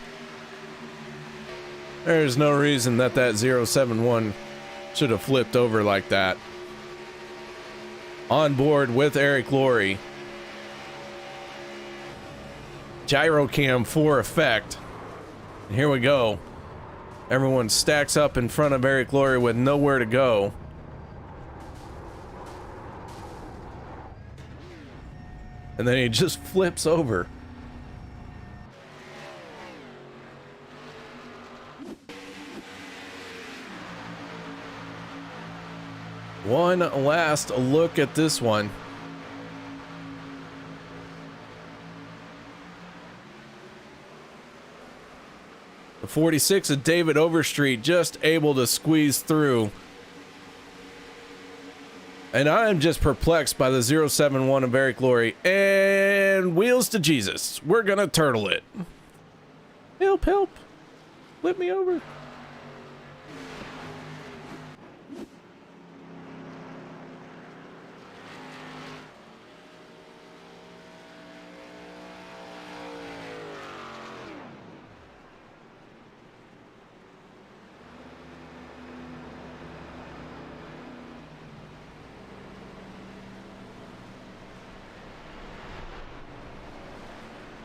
There's no reason that 071 should have flipped over like that. On board with Eric Laurie. Gyrocam for effect. And here we go. Everyone stacks up in front of Eric Laurie with nowhere to go. And then he just flips over. One last look at this one. The 46 of David Overstreet just able to squeeze through. And I am just perplexed by the 071 of Eric Laurie. And wheels to Jesus. We're going to turtle it. Help. Flip me over.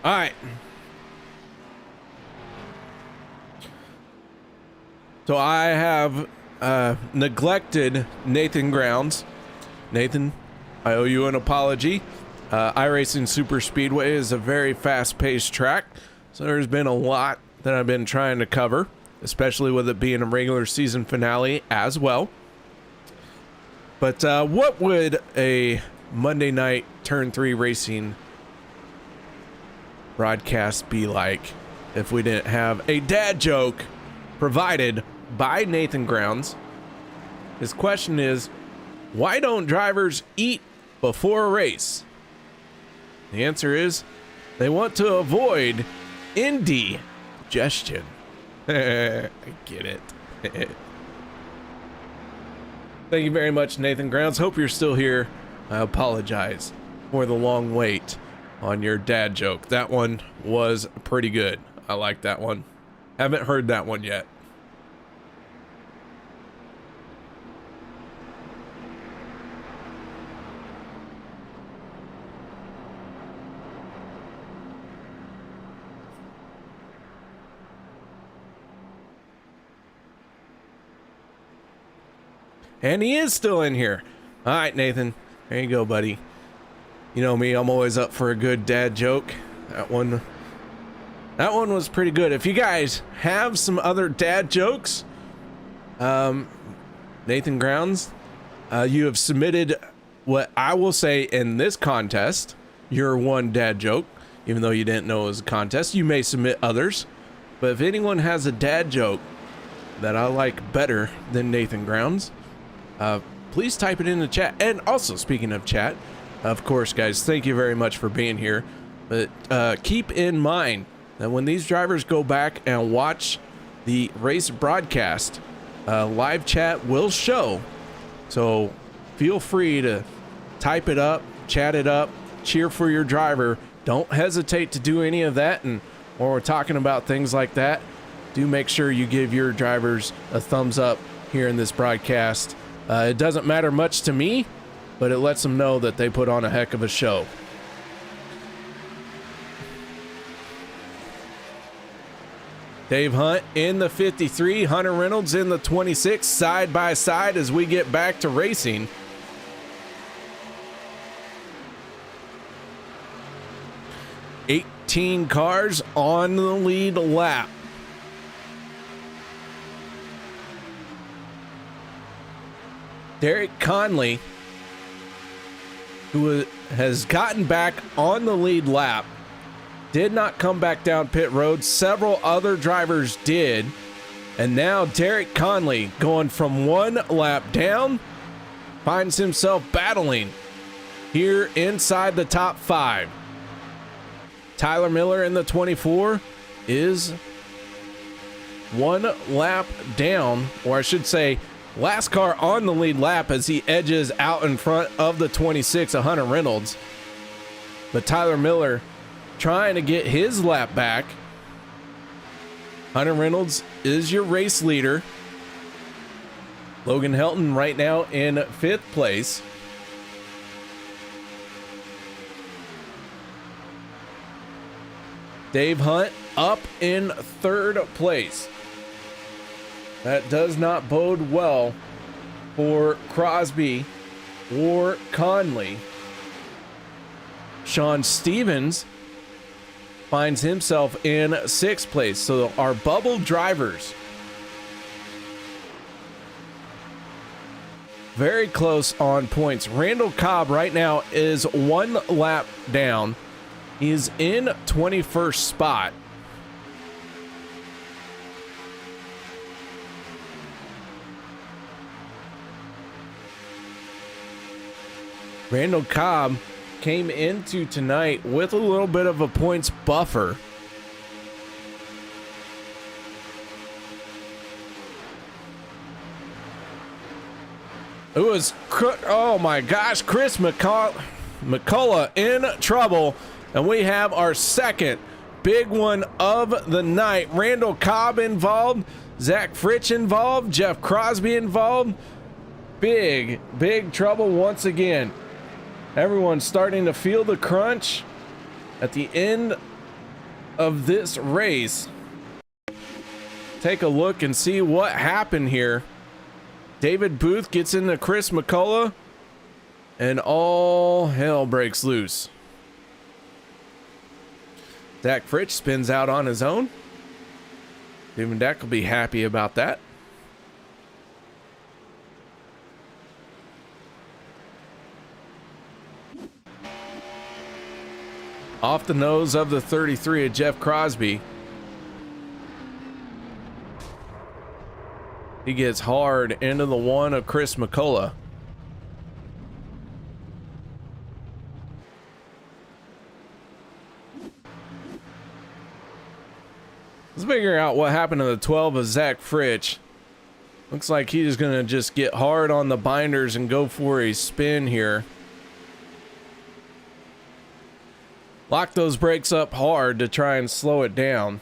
All right. So I have neglected Nathan Grounds. Nathan, I owe you an apology. iRacing Superspeedway is a very fast-paced track, so there's been a lot that I've been trying to cover, especially with it being a regular season finale as well. But what would a Monday night Turn 3 racing broadcast be like if we didn't have a dad joke provided by Nathan Grounds. His question is, why don't drivers eat before a race? The answer is, they want to avoid indigestion. I get it. Thank you very much, Nathan Grounds. Hope you're still here. I apologize for the long wait on your dad joke. That one was pretty good. I like that one. Haven't heard that one yet. And he is still in here. All right, Nathan. There you go, buddy. You know me, I'm always up for a good dad joke. That one was pretty good. If you guys have some other dad jokes, Nathan Grounds, you have submitted what I will say in this contest, your one dad joke, even though you didn't know it was a contest. You may submit others, but if anyone has a dad joke that I like better than Nathan Grounds, please type it in the chat. And also, speaking of chat, of course, guys, thank you very much for being here. But keep in mind that when these drivers go back and watch the race broadcast, live chat will show. So feel free to type it up, chat it up, cheer for your driver. Don't hesitate to do any of that. And when we're talking about things like that, do make sure you give your drivers a thumbs up here in this broadcast. It doesn't matter much to me, but it lets them know that they put on a heck of a show. Dave Hunt in the 53, Hunter Reynolds in the 26, side by side as we get back to racing. $18 cars on the lead lap. Derek Conley, who has gotten back on the lead lap, did not come back down pit road. Several other drivers did. And now Derek Conley, going from one lap down, finds himself battling here inside the top 5. Tyler Miller in the 24 is one lap down, or I should say last car on the lead lap, as he edges out in front of the 26 of Hunter Reynolds. But Tyler Miller trying to get his lap back. Hunter Reynolds is your race leader. Logan Helton right now in 5th place. Dave Hunt up in 3rd place. That does not bode well for Crosby or Conley. Sean Stevens finds himself in 6th place. So our bubble drivers very close on points. Randall Cobb right now is one lap down. He's in 21st spot. Randall Cobb came into tonight with a little bit of a points buffer. It was, oh my gosh, Chris McCullough in trouble. And we have our second big one of the night. Randall Cobb involved, Zach Fritsch involved, Jeff Crosby involved. Big trouble once again. Everyone's starting to feel the crunch at the end of this race. Take a look and see what happened here. David Booth gets into Chris McCullough, and all hell breaks loose. Zach Fritsch spins out on his own. Steven Deck will be happy about that. Off the nose of the 33 of Jeff Crosby. He gets hard into the one of Chris McCullough. Let's figure out what happened to the 12 of Zach Fritsch. Looks like he's gonna just get hard on the binders and go for a spin here. Lock those brakes up hard to try and slow it down.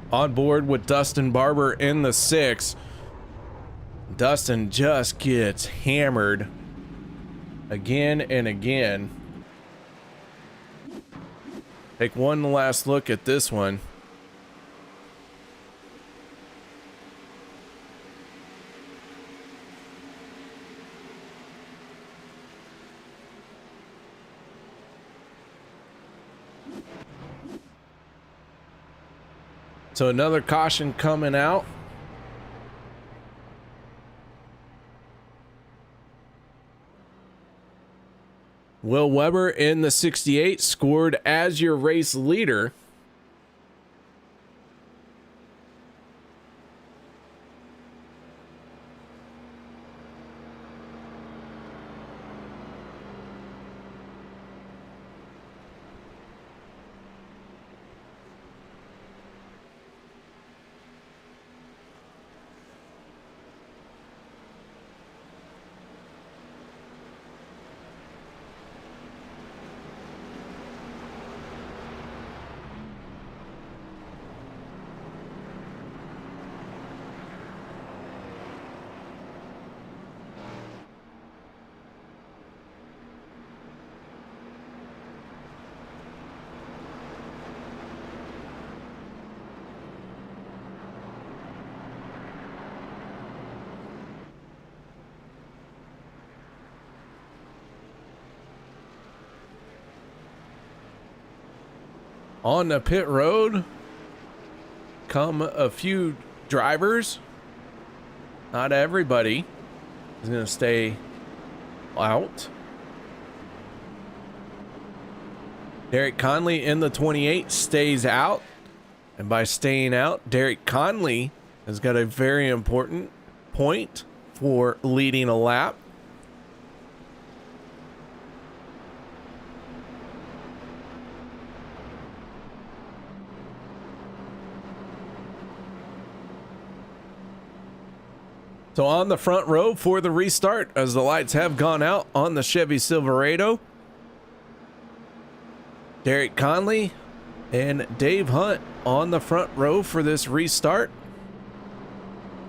On board with Dustin Barber in the 6. Dustin just gets hammered again and again. Take one last look at this one. So another caution coming out. Will Weber in the 68 scored as your race leader. On the pit road come a few drivers. Not everybody is going to stay out. Derek Conley in the 28 stays out. And by staying out, Derek Conley has got a very important point for leading a lap. So on the front row for the restart, as the lights have gone out on the Chevy Silverado, Derek Conley and Dave Hunt on the front row for this restart.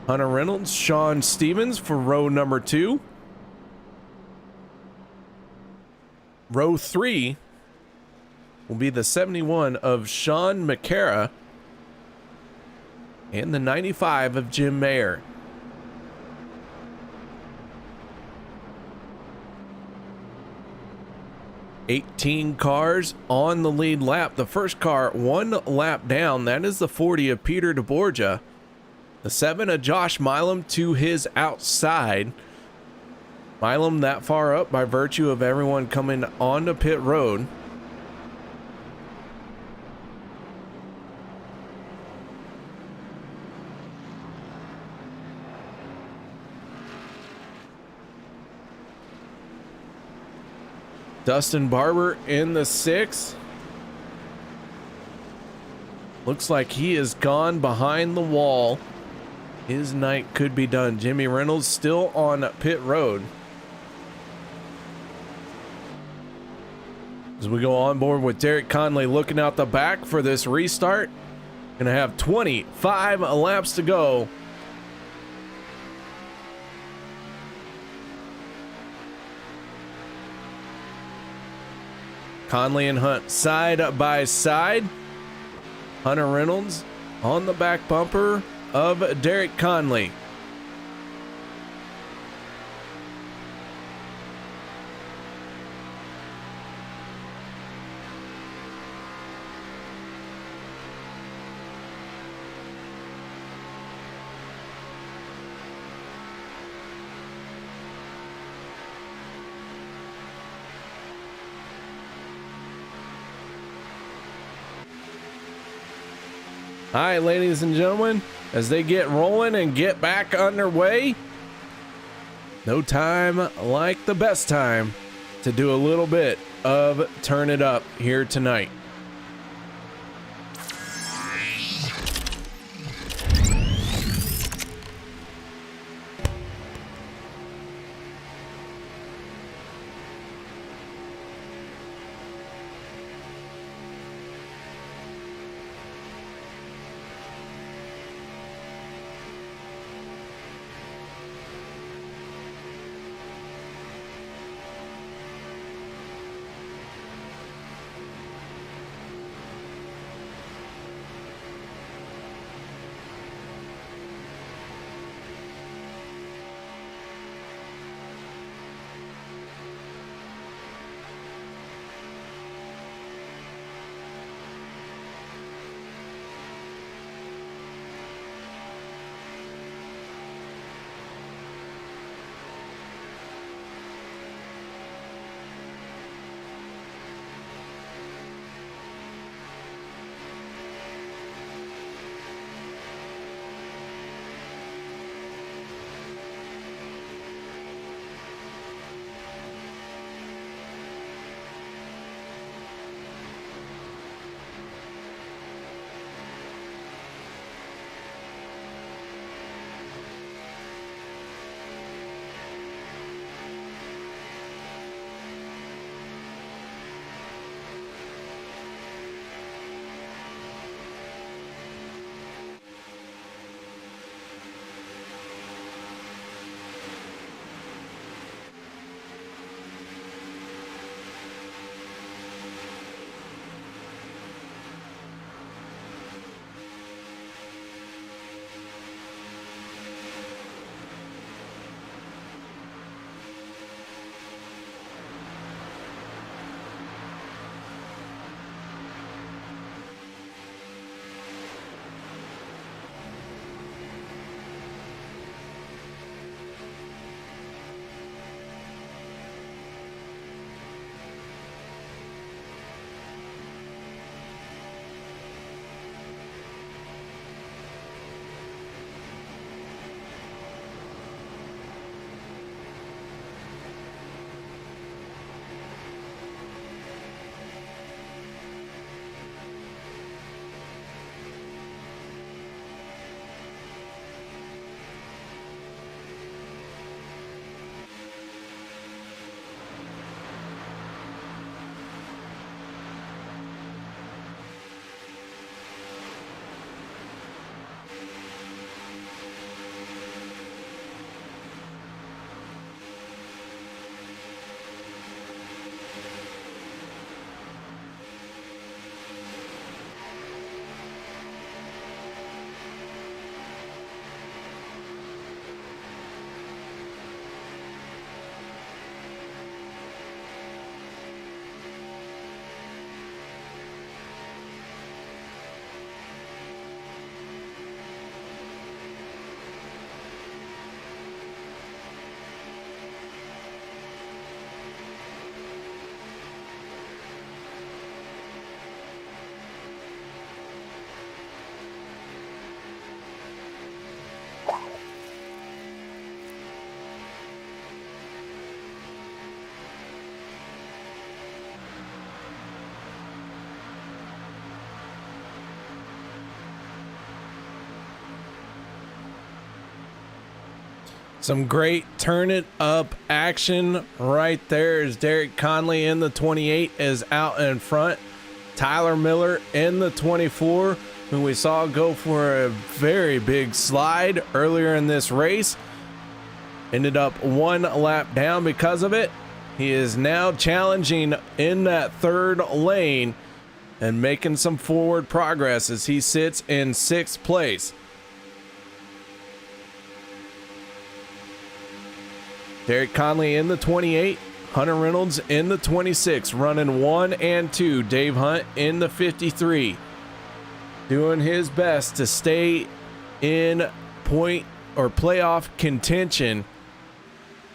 Hunter Reynolds, Sean Stevens for row number 2. Row 3 will be the 71 of Sean McCara and the 95 of Jim Mayer. Eighteen cars on the lead lap. The first car 1 lap down. That is the 40 of Peter DeBorgia. The 7 of Josh Milam to his outside. Milam that far up by virtue of everyone coming onto pit road. Dustin Barber in the 6. Looks like he is gone behind the wall. His night could be done. Jimmy Reynolds still on pit road. As we go on board with Derek Conley looking out the back for this restart. Gonna have 25 laps to go. Conley and Hunt side by side. Hunter Reynolds on the back bumper of Derek Conley. All right, ladies and gentlemen, as they get rolling and get back underway, no time like the best time to do a little bit of Turn It Up here tonight. Some great turn it up action right there as Derek Conley in the 28 is out in front. Tyler Miller in the 24, who we saw go for a very big slide earlier in this race. Ended up one lap down because of it. He is now challenging in that third lane and making some forward progress as he sits in 6th place. Derek Conley in the 28, Hunter Reynolds in the 26, running 1 and 2. Dave Hunt in the 53, doing his best to stay in point or playoff contention.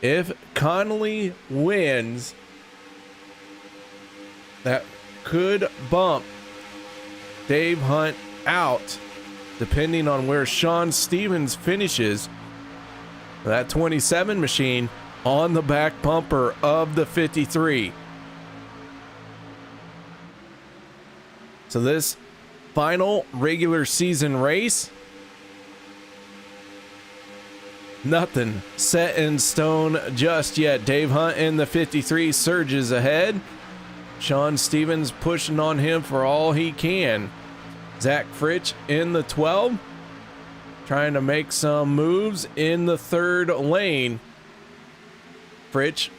If Conley wins, that could bump Dave Hunt out depending on where Sean Stevens finishes. That 27 machine on the back bumper of the 53. So this final regular season race, nothing set in stone just yet. Dave Hunt in the 53 surges ahead. Sean Stevens pushing on him for all he can. Zach Fritsch in the 12, trying to make some moves in the third lane. Fritsch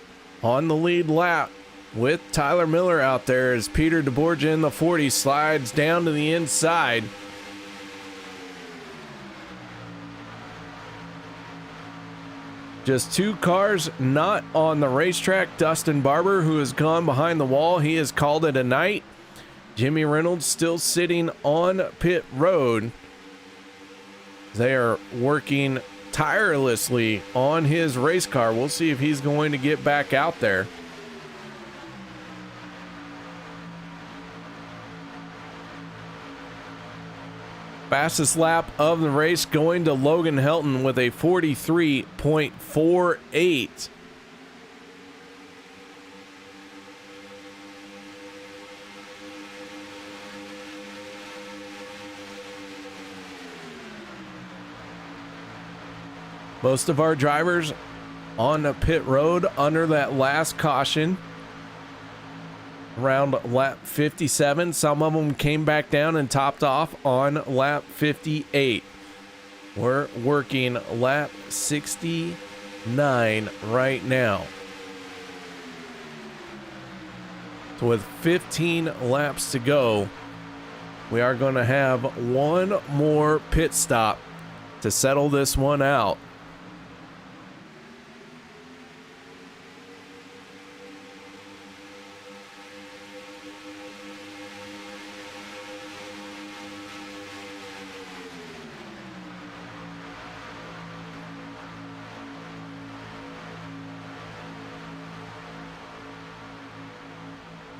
on the lead lap with Tyler Miller out there as Peter DeBorgia in the 40 slides down to the inside. Just two cars not on the racetrack. Dustin Barber, who has gone behind the wall, he has called it a night. Jimmy Reynolds still sitting on pit road. They are working tirelessly on his race car. We'll see if he's going to get back out there. Fastest lap of the race going to Logan Helton with a 43.48. Most of our drivers on the pit road under that last caution around lap 57. Some of them came back down and topped off on lap 58. We're working lap 69 right now. So with 15 laps to go, we are going to have one more pit stop to settle this one out.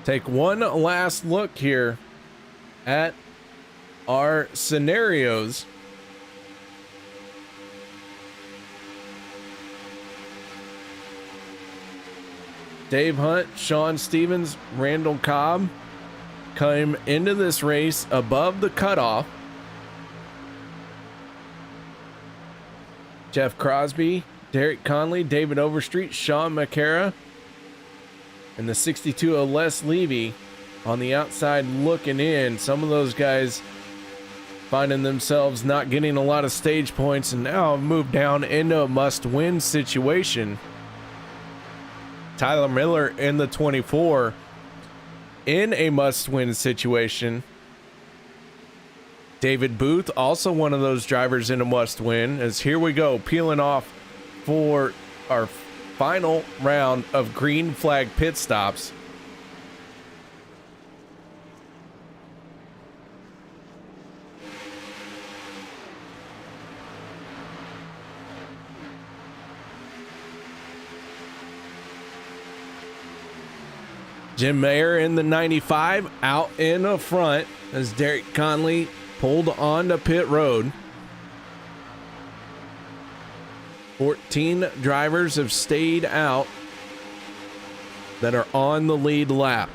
Take one last look here at our scenarios. Dave Hunt, Sean Stevens, Randall Cobb come into this race above the cutoff. Jeff Crosby, Derek Conley, David Overstreet, Sean McCara, and the 62 of Les Levy on the outside looking in. Some of those guys finding themselves not getting a lot of stage points and now moved down into a must-win situation. Tyler Miller in the 24 in a must-win situation. David Booth, also one of those drivers in a must-win, as here we go, peeling off for our final round of green flag pit stops. Jim Mayer in the 95 out in the front as Derek Conley pulled on to pit road. 14 drivers have stayed out that are on the lead lap.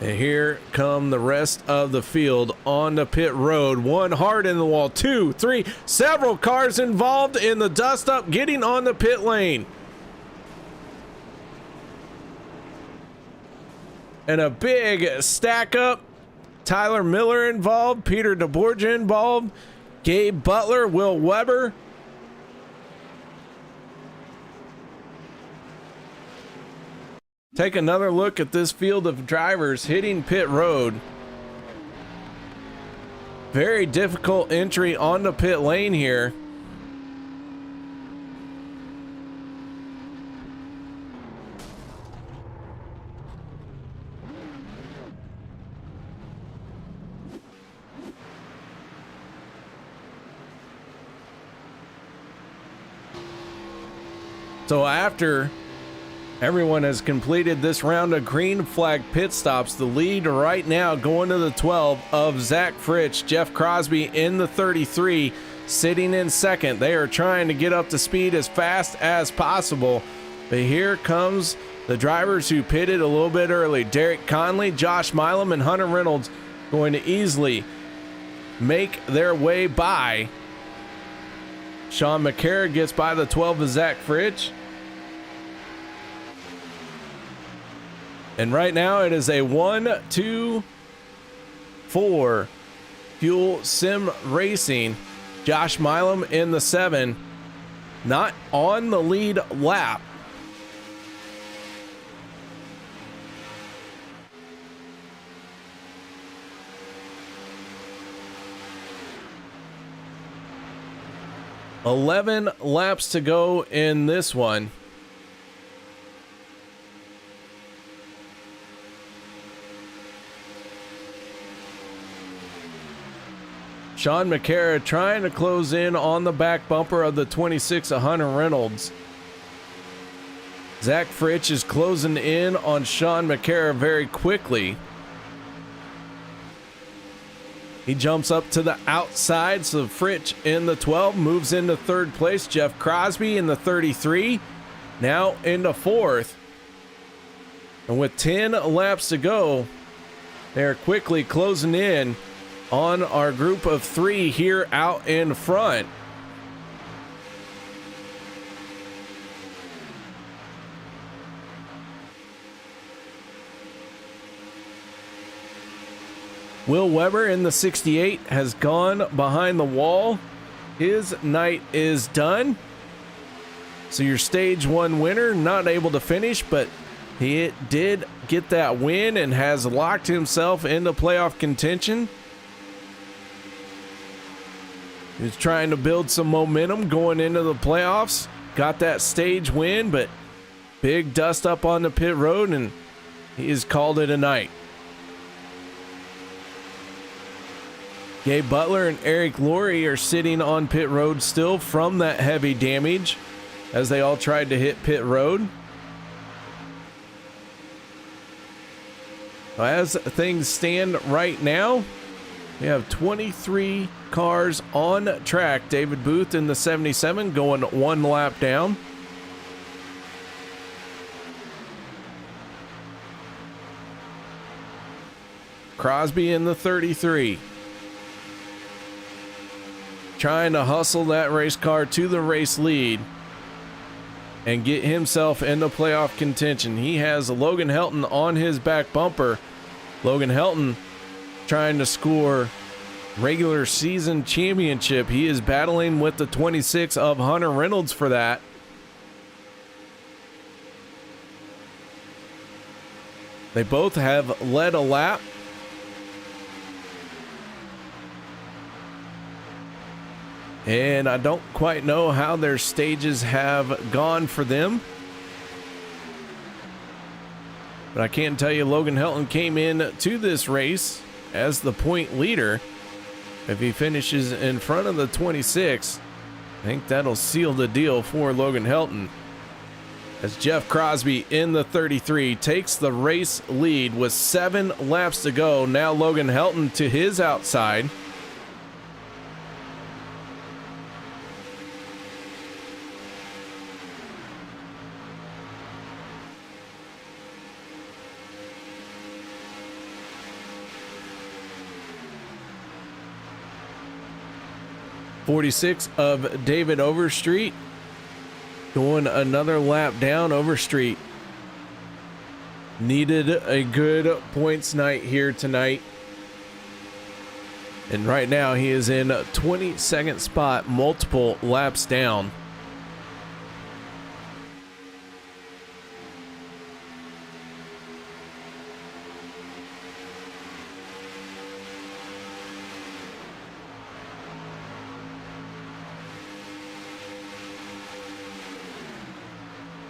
And here come the rest of the field on the pit road. One hard in the wall, 2, 3, several cars involved in the dust up getting on the pit lane. And a big stack up. Tyler Miller involved, Peter DeBorgia involved, Gabe Butler, Will Weber. Take another look at this field of drivers hitting pit road. Very difficult entry on the pit lane here. So after Everyone has completed this round of green flag pit stops. The lead right now going to the 12 of Zach Fritsch. Jeff Crosby in the 33, sitting in second. They are trying to get up to speed as fast as possible. But here comes the drivers who pitted a little bit early. Derek Conley, Josh Milam, and Hunter Reynolds going to easily make their way by. Sean McCarra gets by the 12 of Zach Fritsch. And right now it is a 1-2-4 Fuel Sim Racing. Josh Milam in the 7, not on the lead lap. $11 laps to go in this one. Sean McCarra trying to close in on the back bumper of the 26 of Hunter Reynolds. Zach Fritsch is closing in on Sean McCarra very quickly. He jumps up to the outside, so Fritsch in the 12 moves into third place. Jeff Crosby in the 33, now into fourth. And with 10 laps to go, they're quickly closing in on our group of 3 here out in front. Will Weber in the 68 has gone behind the wall. His night is done. So your stage 1 winner, not able to finish, but he did get that win and has locked himself into playoff contention. He's trying to build some momentum going into the playoffs. Got that stage win, but big dust up on the pit road, and he's called it a night. Gabe Butler and Eric Laurie are sitting on pit road still from that heavy damage as they all tried to hit pit road. As things stand right now, we have 23 cars on track. David Booth in the 77 going 1 lap down. Crosby in the 33. Trying to hustle that race car to the race lead and get himself into playoff contention. He has Logan Helton on his back bumper. Logan Helton trying to score regular season championship. He is battling with the 26 of Hunter Reynolds for that. They both have led a lap. And I don't quite know how their stages have gone for them. But I can tell you Logan Helton came in to this race as the point leader. If he finishes in front of the 26, I think that'll seal the deal for Logan Helton. As Jeff Crosby in the 33 takes the race lead with 7 laps to go. Now Logan Helton to his outside. .46 of David Overstreet going another lap down. Overstreet needed a good points night here tonight. And right now he is in 22nd spot, multiple laps down.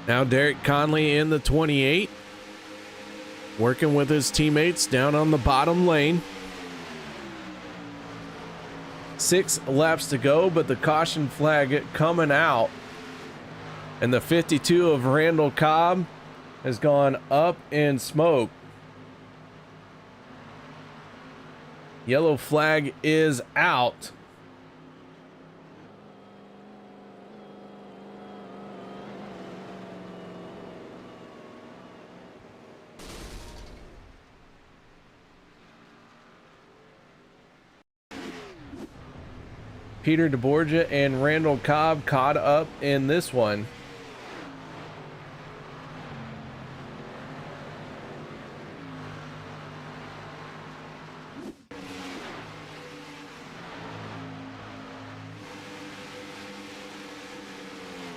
Now Derek Conley in the 28, working with his teammates down on the bottom lane. 6 laps to go, but the caution flag coming out. And the 52 of Randall Cobb has gone up in smoke. Yellow flag is out. Peter DeBorgia and Randall Cobb caught up in this one.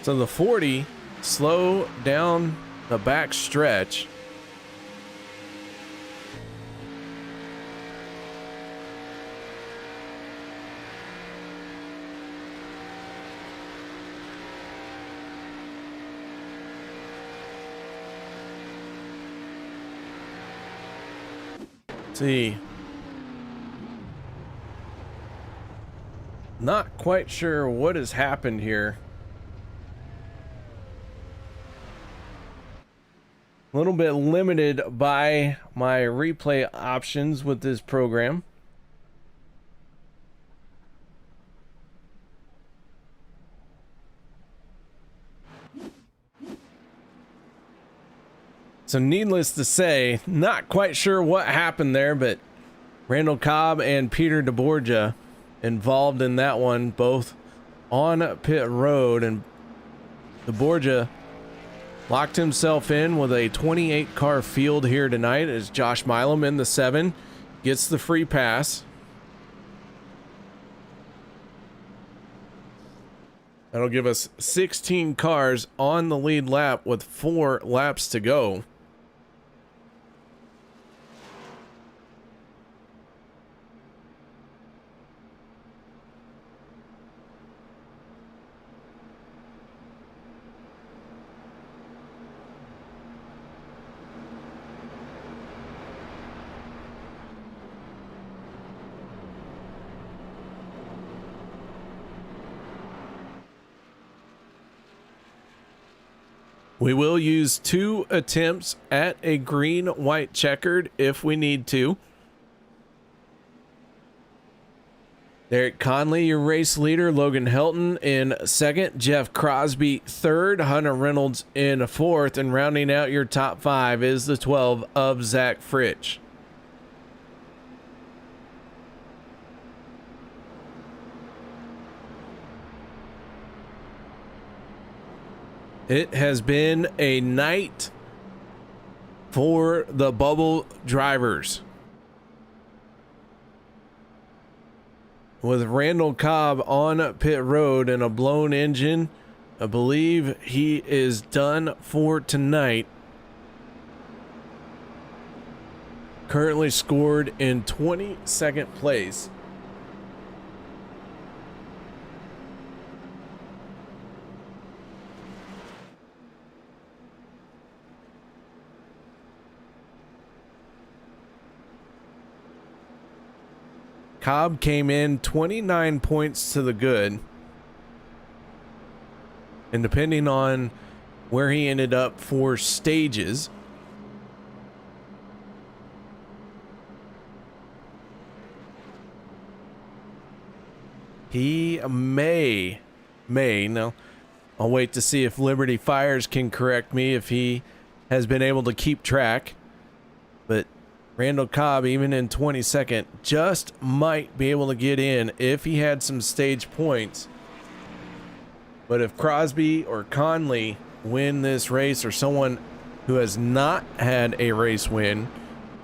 So the 40 slow down the back stretch. See, not quite sure what has happened here. A little bit limited by my replay options with this program. So needless to say, not quite sure what happened there, but Randall Cobb and Peter DeBorgia involved in that one, both on pit road, and DeBorgia locked himself in with a 28 car field here tonight as Josh Milam in the 7 gets the free pass. That'll give us 16 cars on the lead lap with 4 laps to go. We will use 2 attempts at a green-white checkered if we need to. Derek Conley, your race leader. Logan Helton in 2nd. Jeff Crosby 3rd. Hunter Reynolds in 4th. And rounding out your top 5 is the 12 of Zach Fritsch. It has been a night for the bubble drivers. With Randall Cobb on pit road and a blown engine, I believe he is done for tonight. Currently scored in 22nd place. Cobb came in 29 points to the good. And depending on where he ended up for stages, he may, now I'll wait to see if Liberty Fires can correct me if he has been able to keep track, but Randall Cobb, even in 22nd, just might be able to get in if he had some stage points. But if Crosby or Conley win this race, or someone who has not had a race win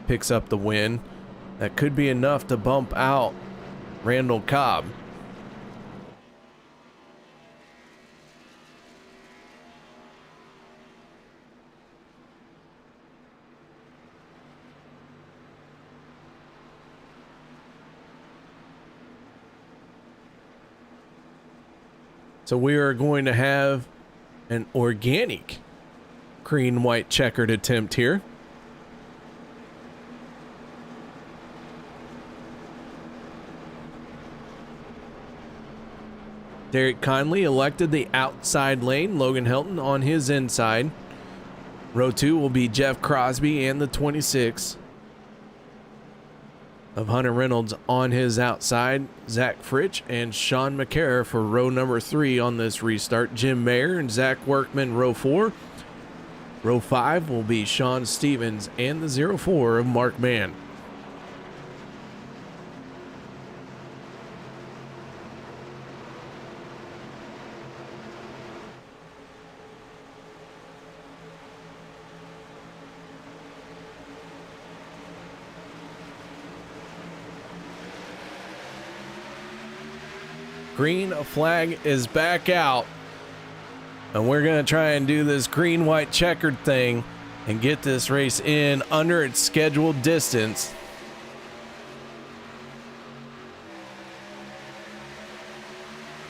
picks up the win, that could be enough to bump out Randall Cobb. So we are going to have an organic green-white checkered attempt here. Derek Conley elected the outside lane. Logan Helton on his inside. Row 2 will be Jeff Crosby and the 26 of Hunter Reynolds on his outside. Zach Fritch and Sean McCara for row number 3 on this restart. Jim Mayer and Zach Workman, row 4. Row 5 will be Sean Stevens and the 04 of Mark Mann. Green flag is back out, and we're going to try and do this green-white checkered thing and get this race in under its scheduled distance.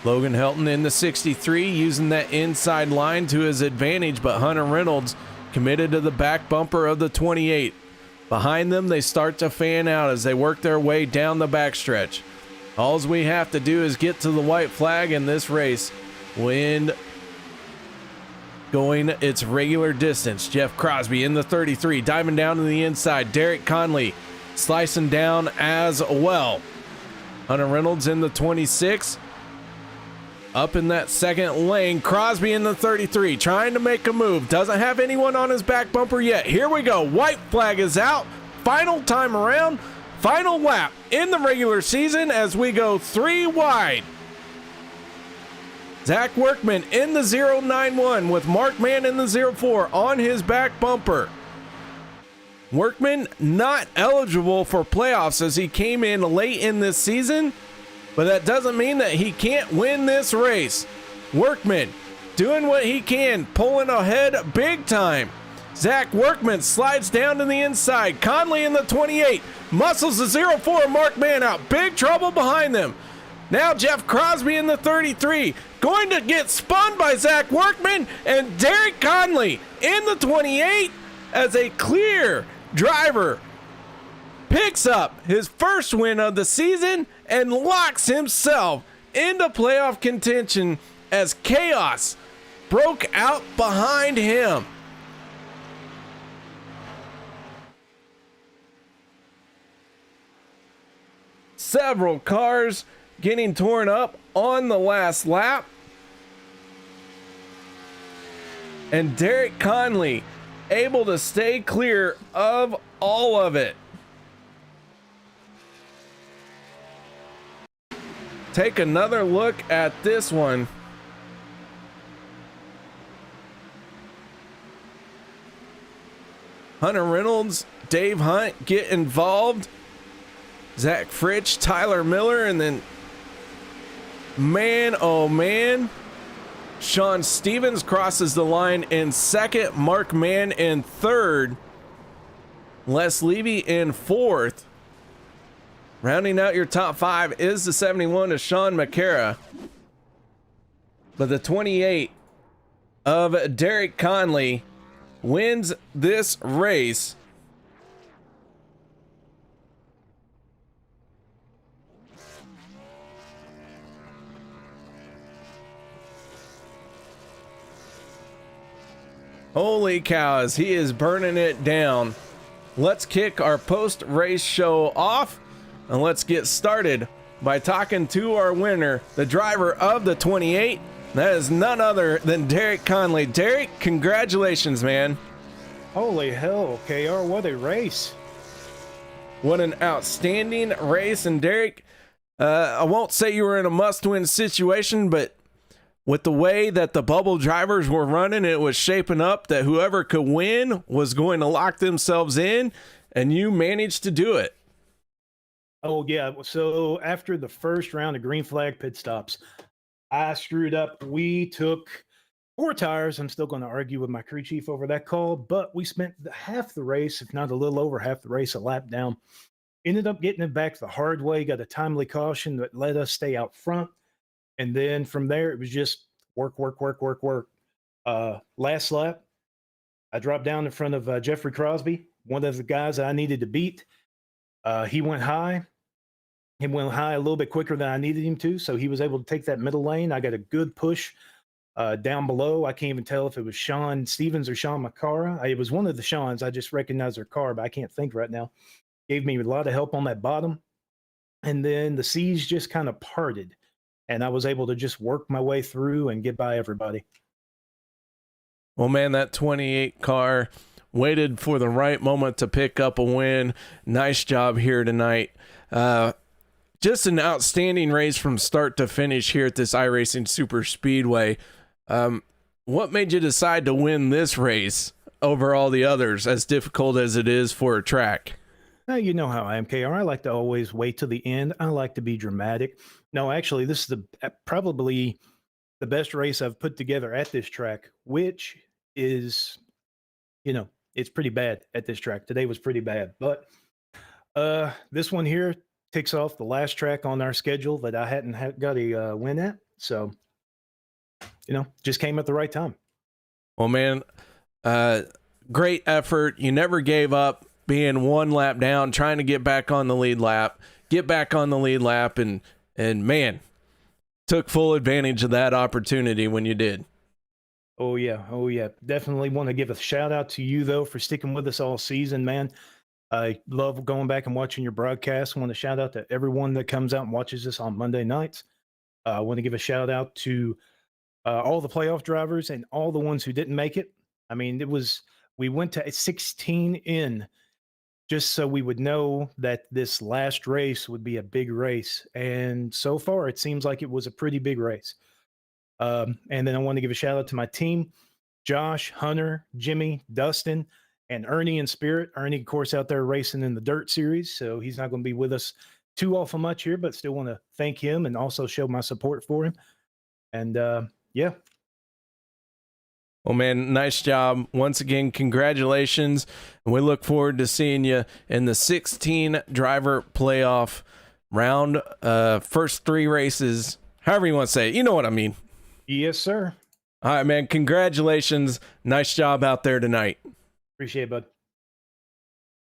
Logan Helton in the 63 using that inside line to his advantage, but Hunter Reynolds committed to the back bumper of the 28. Behind them, they start to fan out as they work their way down the backstretch. All we have to do is get to the white flag, and this race will end going its regular distance. Jeff Crosby in the 33, diving down to the inside. Derek Conley slicing down as well. Hunter Reynolds in the 26. Up in that second lane, Crosby in the 33, trying to make a move. Doesn't have anyone on his back bumper yet. Here we go. White flag is out. Final time around. Final lap in the regular season as we go 3 wide. Zach Workman in the 091 with Mark Mann in the 04 on his back bumper. Workman not eligible for playoffs as he came in late in this season, but that doesn't mean that he can't win this race. Workman doing what he can, pulling ahead big time. Zach Workman slides down to the inside. Conley in the 28 muscles the 04 Mark Mann out. Big trouble behind them. Now Jeff Crosby in the 33 going to get spun by Zach Workman, and Derek Conley in the 28 as a clear driver picks up his first win of the season and locks himself into playoff contention as chaos broke out behind him. Several cars getting torn up on the last lap. And Derek Conley able to stay clear of all of it. Take another look at this one. Hunter Reynolds, Dave Hunt get involved. Zach Fritch, Tyler Miller, and then man, oh man, Sean Stevens crosses the line in second, Mark Mann in third, Les Levy in fourth. Rounding out your top 5 is the 71 of Sean McCara, but the 28 of Derek Conley wins this race. Holy cows, he is burning it down. Let's kick our post-race show off, and let's get started by talking to our winner, the driver of the 28. That is none other than Derek Conley. Derek, congratulations, man. Holy hell, KR, what a race. What an outstanding race. And Derek, I won't say you were in a must-win situation, but with the way that the bubble drivers were running, it was shaping up that whoever could win was going to lock themselves in, and you managed to do it. Oh, yeah. So after the first round of green flag pit stops, I screwed up. We took 4 tires. I'm still going to argue with my crew chief over that call, but we spent half the race, if not a little over half the race, a lap down. Ended up getting it back the hard way, got a timely caution that let us stay out front. And then from there, it was just work. Last lap, I dropped down in front of Jeffrey Crosby, one of the guys I needed to beat. He went high. He went high a little bit quicker than I needed him to, so he was able to take that middle lane. I got a good push Down below, I can't even tell if it was Sean Stevens or Sean McCara. It was one of the Seans. I just recognize their car, but I can't think right now. Gave me a lot of help on that bottom. And then the seas just kind of parted, and I was able to just work my way through and get by everybody. Well, man, that 28 car waited for the right moment to pick up a win. Nice job here tonight. Just an outstanding race from start to finish here at this iRacing Superspeedway. What made you decide to win this race over all the others, as difficult as it is for a track? Now, you know how I am, KR. I like to always wait to the end. I like to be dramatic. No, actually, this is probably the best race I've put together at this track, which is, it's pretty bad at this track. Today was pretty bad. But this one here ticks off the last track on our schedule that I hadn't got a win at. So, just came at the right time. Well, man, great effort. You never gave up, being one lap down, trying to get back on the lead lap, and man, took full advantage of that opportunity when you did. Oh yeah. Definitely want to give a shout out to you though for sticking with us all season, man. I love going back and watching your broadcast. I want to shout out to everyone that comes out and watches us on Monday nights. I want to give a shout out to all the playoff drivers and all the ones who didn't make it. I mean, we went to 16 in just so we would know that this last race would be a big race. And so far, it seems like it was a pretty big race. And then I want to give a shout out to my team, Josh, Hunter, Jimmy, Dustin, and Ernie in spirit. Ernie, of course, out there racing in the dirt series. So he's not going to be with us too awful much here, but still want to thank him and also show my support for him. And yeah. Well, man, nice job. Once again, congratulations. And we look forward to seeing you in the 16 driver playoff round. First 3 races, however you want to say it. You know what I mean. Yes, sir. All right, man. Congratulations. Nice job out there tonight. Appreciate it, bud.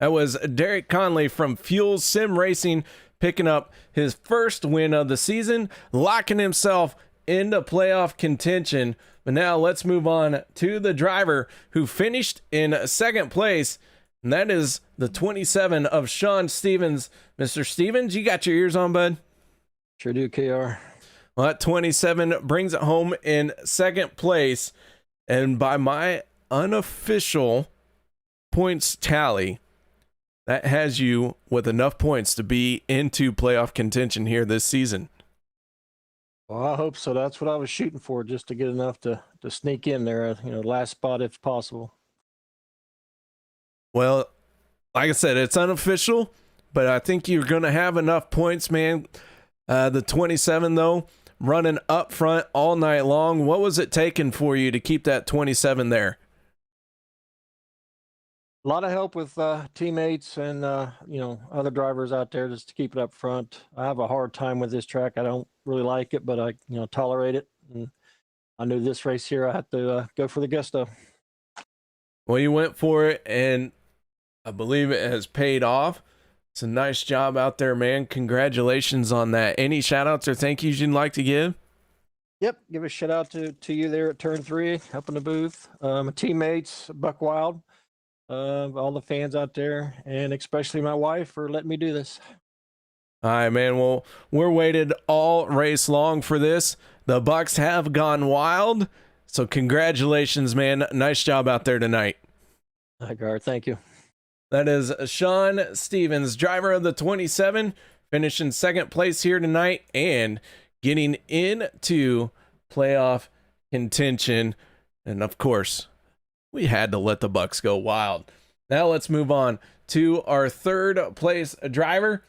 That was Derek Conley from Fuel Sim Racing picking up his first win of the season, locking himself into playoff contention. But now let's move on to the driver who finished in second place, and that is the 27 of Sean Stevens. Mr. Stevens, you got your ears on, bud? Sure do, KR. Well, that 27 brings it home in second place, and by my unofficial points tally, that has you with enough points to be into playoff contention here this season. Well, I hope so. That's what I was shooting for, just to get enough to sneak in there, last spot if possible. Well, like I said, it's unofficial, but I think you're going to have enough points, man. The 27, though, running up front all night long. What was it taking for you to keep that 27 there? A lot of help with teammates and, other drivers out there just to keep it up front. I have a hard time with this track. I don't really like it, but I, tolerate it. And I knew this race here, I had to go for the gusto. Well, you went for it, and I believe it has paid off. It's a nice job out there, man. Congratulations on that. Any shout-outs or thank yous you'd like to give? Yep, give a shout out to you there at Turn 3, up in the booth. My teammates, Buck Wild, all the fans out there, and especially my wife for letting me do this. All right, man. Well, we're waited all race long for this. The Bucks have gone wild. So congratulations, man. Nice job out there tonight. Hi, Gar. Thank you. That is Sean Stevens, driver of the 27, finishing second place here tonight and getting into playoff contention. And of course, we had to let the Bucks go wild. Now let's move on to our third place driver.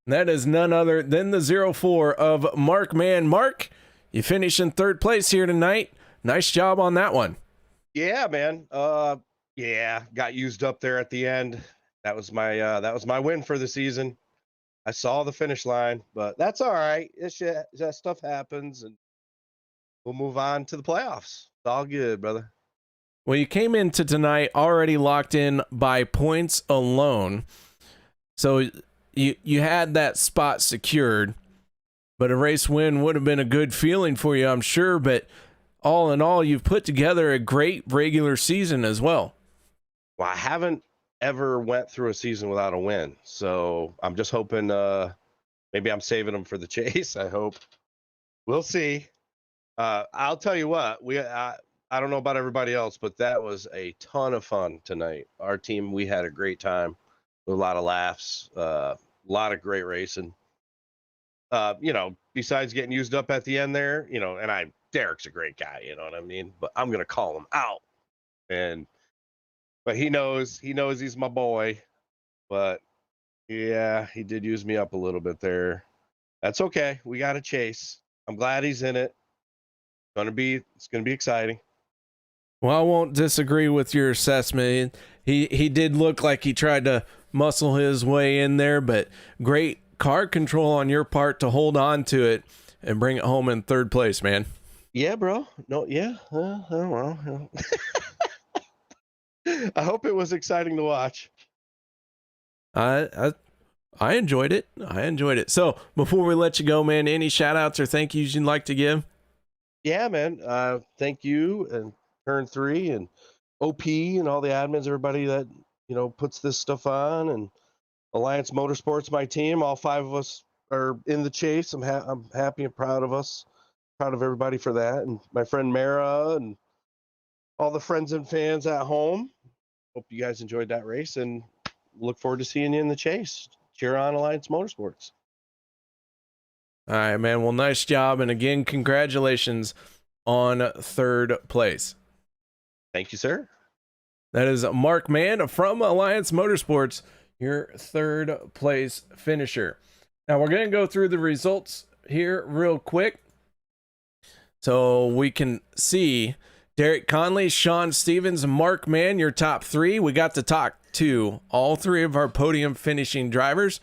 That is none other than the 04 of Mark Man. Mark, you finish in third place here tonight. Nice job on that one. Yeah, man. Yeah, got used up there at the end. That was my win for the season. I saw the finish line, but that's all right. That stuff happens, and we'll move on to the playoffs. It's all good, brother. Well, you came into tonight already locked in by points alone. So you had that spot secured, but a race win would have been a good feeling for you, I'm sure. But all in all, you've put together a great regular season as well. Well, I haven't ever went through a season without a win, so I'm just hoping maybe I'm saving them for the chase. I hope. We'll see. I'll tell you what, I don't know about everybody else, but that was a ton of fun tonight. Our team, we had a great time with a lot of laughs, a lot of great racing. Besides getting used up at the end there, and Derek's a great guy, you know what I mean? But I'm going to call him out. But he knows he's my boy. But yeah, he did use me up a little bit there. That's okay. We got to chase. I'm glad he's in it. It's gonna be exciting. Well, I won't disagree with your assessment. He did look like he tried to muscle his way in there, but great car control on your part to hold on to it and bring it home in third place, man. Yeah, bro. No, yeah. Well. I hope it was exciting to watch. I enjoyed it. So before we let you go, man, any shout outs or thank yous you'd like to give? Yeah, man. Thank you and Turn 3 and OP and all the admins, everybody that, puts this stuff on, and Alliance Motorsports, my team. All 5 of us are in the chase. I'm happy and proud of us. Proud of everybody for that. And my friend Mara and all the friends and fans at home. Hope you guys enjoyed that race and look forward to seeing you in the chase. Cheer on Alliance Motorsports. All right, man. Well, nice job. And again, congratulations on third place. Thank you, sir. That is Mark Mann from Alliance Motorsports, your third place finisher. Now we're going to go through the results here real quick so we can see Derek Conley, Sean Stevens, Mark Mann, your top 3. We got to talk to all 3 of our podium finishing drivers.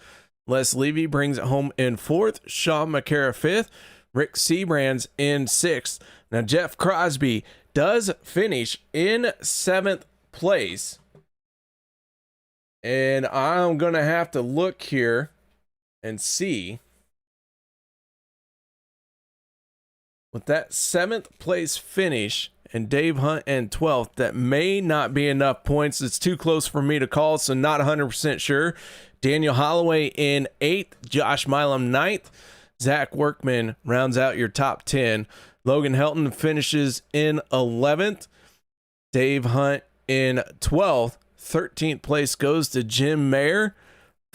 Les Levy brings it home in 4th, Sean McCara 5th, Rick Seabrands in 6th. Now Jeff Crosby does finish in 7th place. And I'm going to have to look here and see. With that 7th place finish and Dave Hunt in 12th, that may not be enough points. It's too close for me to call, so not 100% sure. Daniel Holloway in 8th, Josh Milam 9th, Zach Workman rounds out your top 10. Logan Helton finishes in 11th, Dave Hunt in 12th. 13th place goes to Jim Mayer.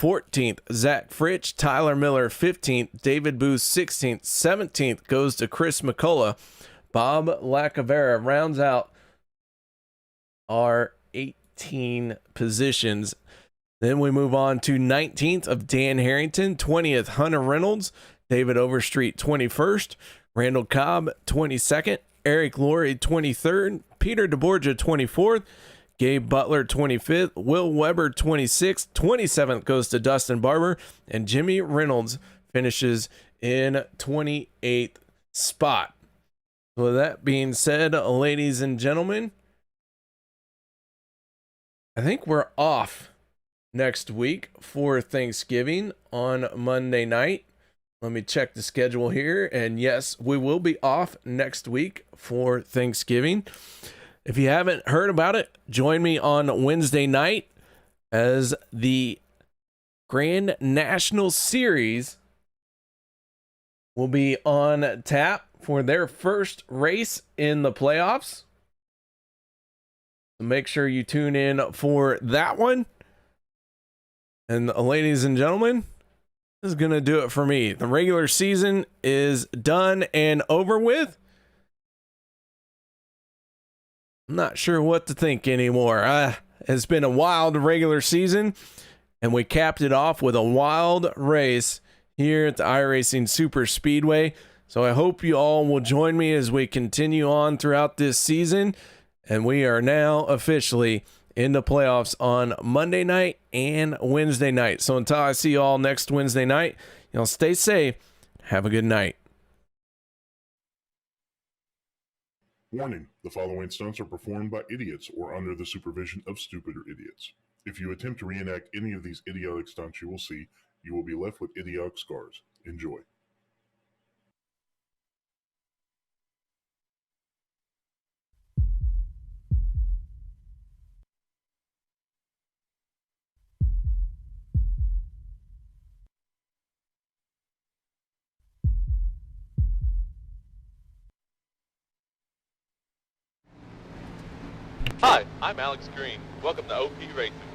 14th, Zach Fritch. Tyler Miller 15th, David Booth 16th. 17th goes to Chris McCullough. Bob Lacavera rounds out our 18 positions. Then we move on to 19th of Dan Harrington, 20th Hunter Reynolds, David Overstreet 21st, Randall Cobb 22nd, Eric Laurie 23rd, Peter DeBorgia 24th, Gabe Butler 25th, Will Weber 26th, 27th goes to Dustin Barber, and Jimmy Reynolds finishes in 28th spot. With that being said, ladies and gentlemen, I think we're off next week for Thanksgiving on Monday night. Let me check the schedule here. And yes, we will be off next week for Thanksgiving. If you haven't heard about it, join me on Wednesday night as the Grand National Series will be on tap for their first race in the playoffs. So make sure you tune in for that one. And ladies and gentlemen, this is going to do it for me. The regular season is done and over with. I'm not sure what to think anymore. It's been a wild regular season, and we capped it off with a wild race here at the iRacing Superspeedway. So I hope you all will join me as we continue on throughout this season. And we are now officially in the playoffs on Monday night and Wednesday night. So until I see you all next Wednesday night, stay safe. Have a good night. Warning, the following stunts are performed by idiots or under the supervision of stupider idiots. If you attempt to reenact any of these idiotic stunts you will see, you will be left with idiotic scars. Enjoy. Hi, I'm Alex Green. Welcome to OP Racing.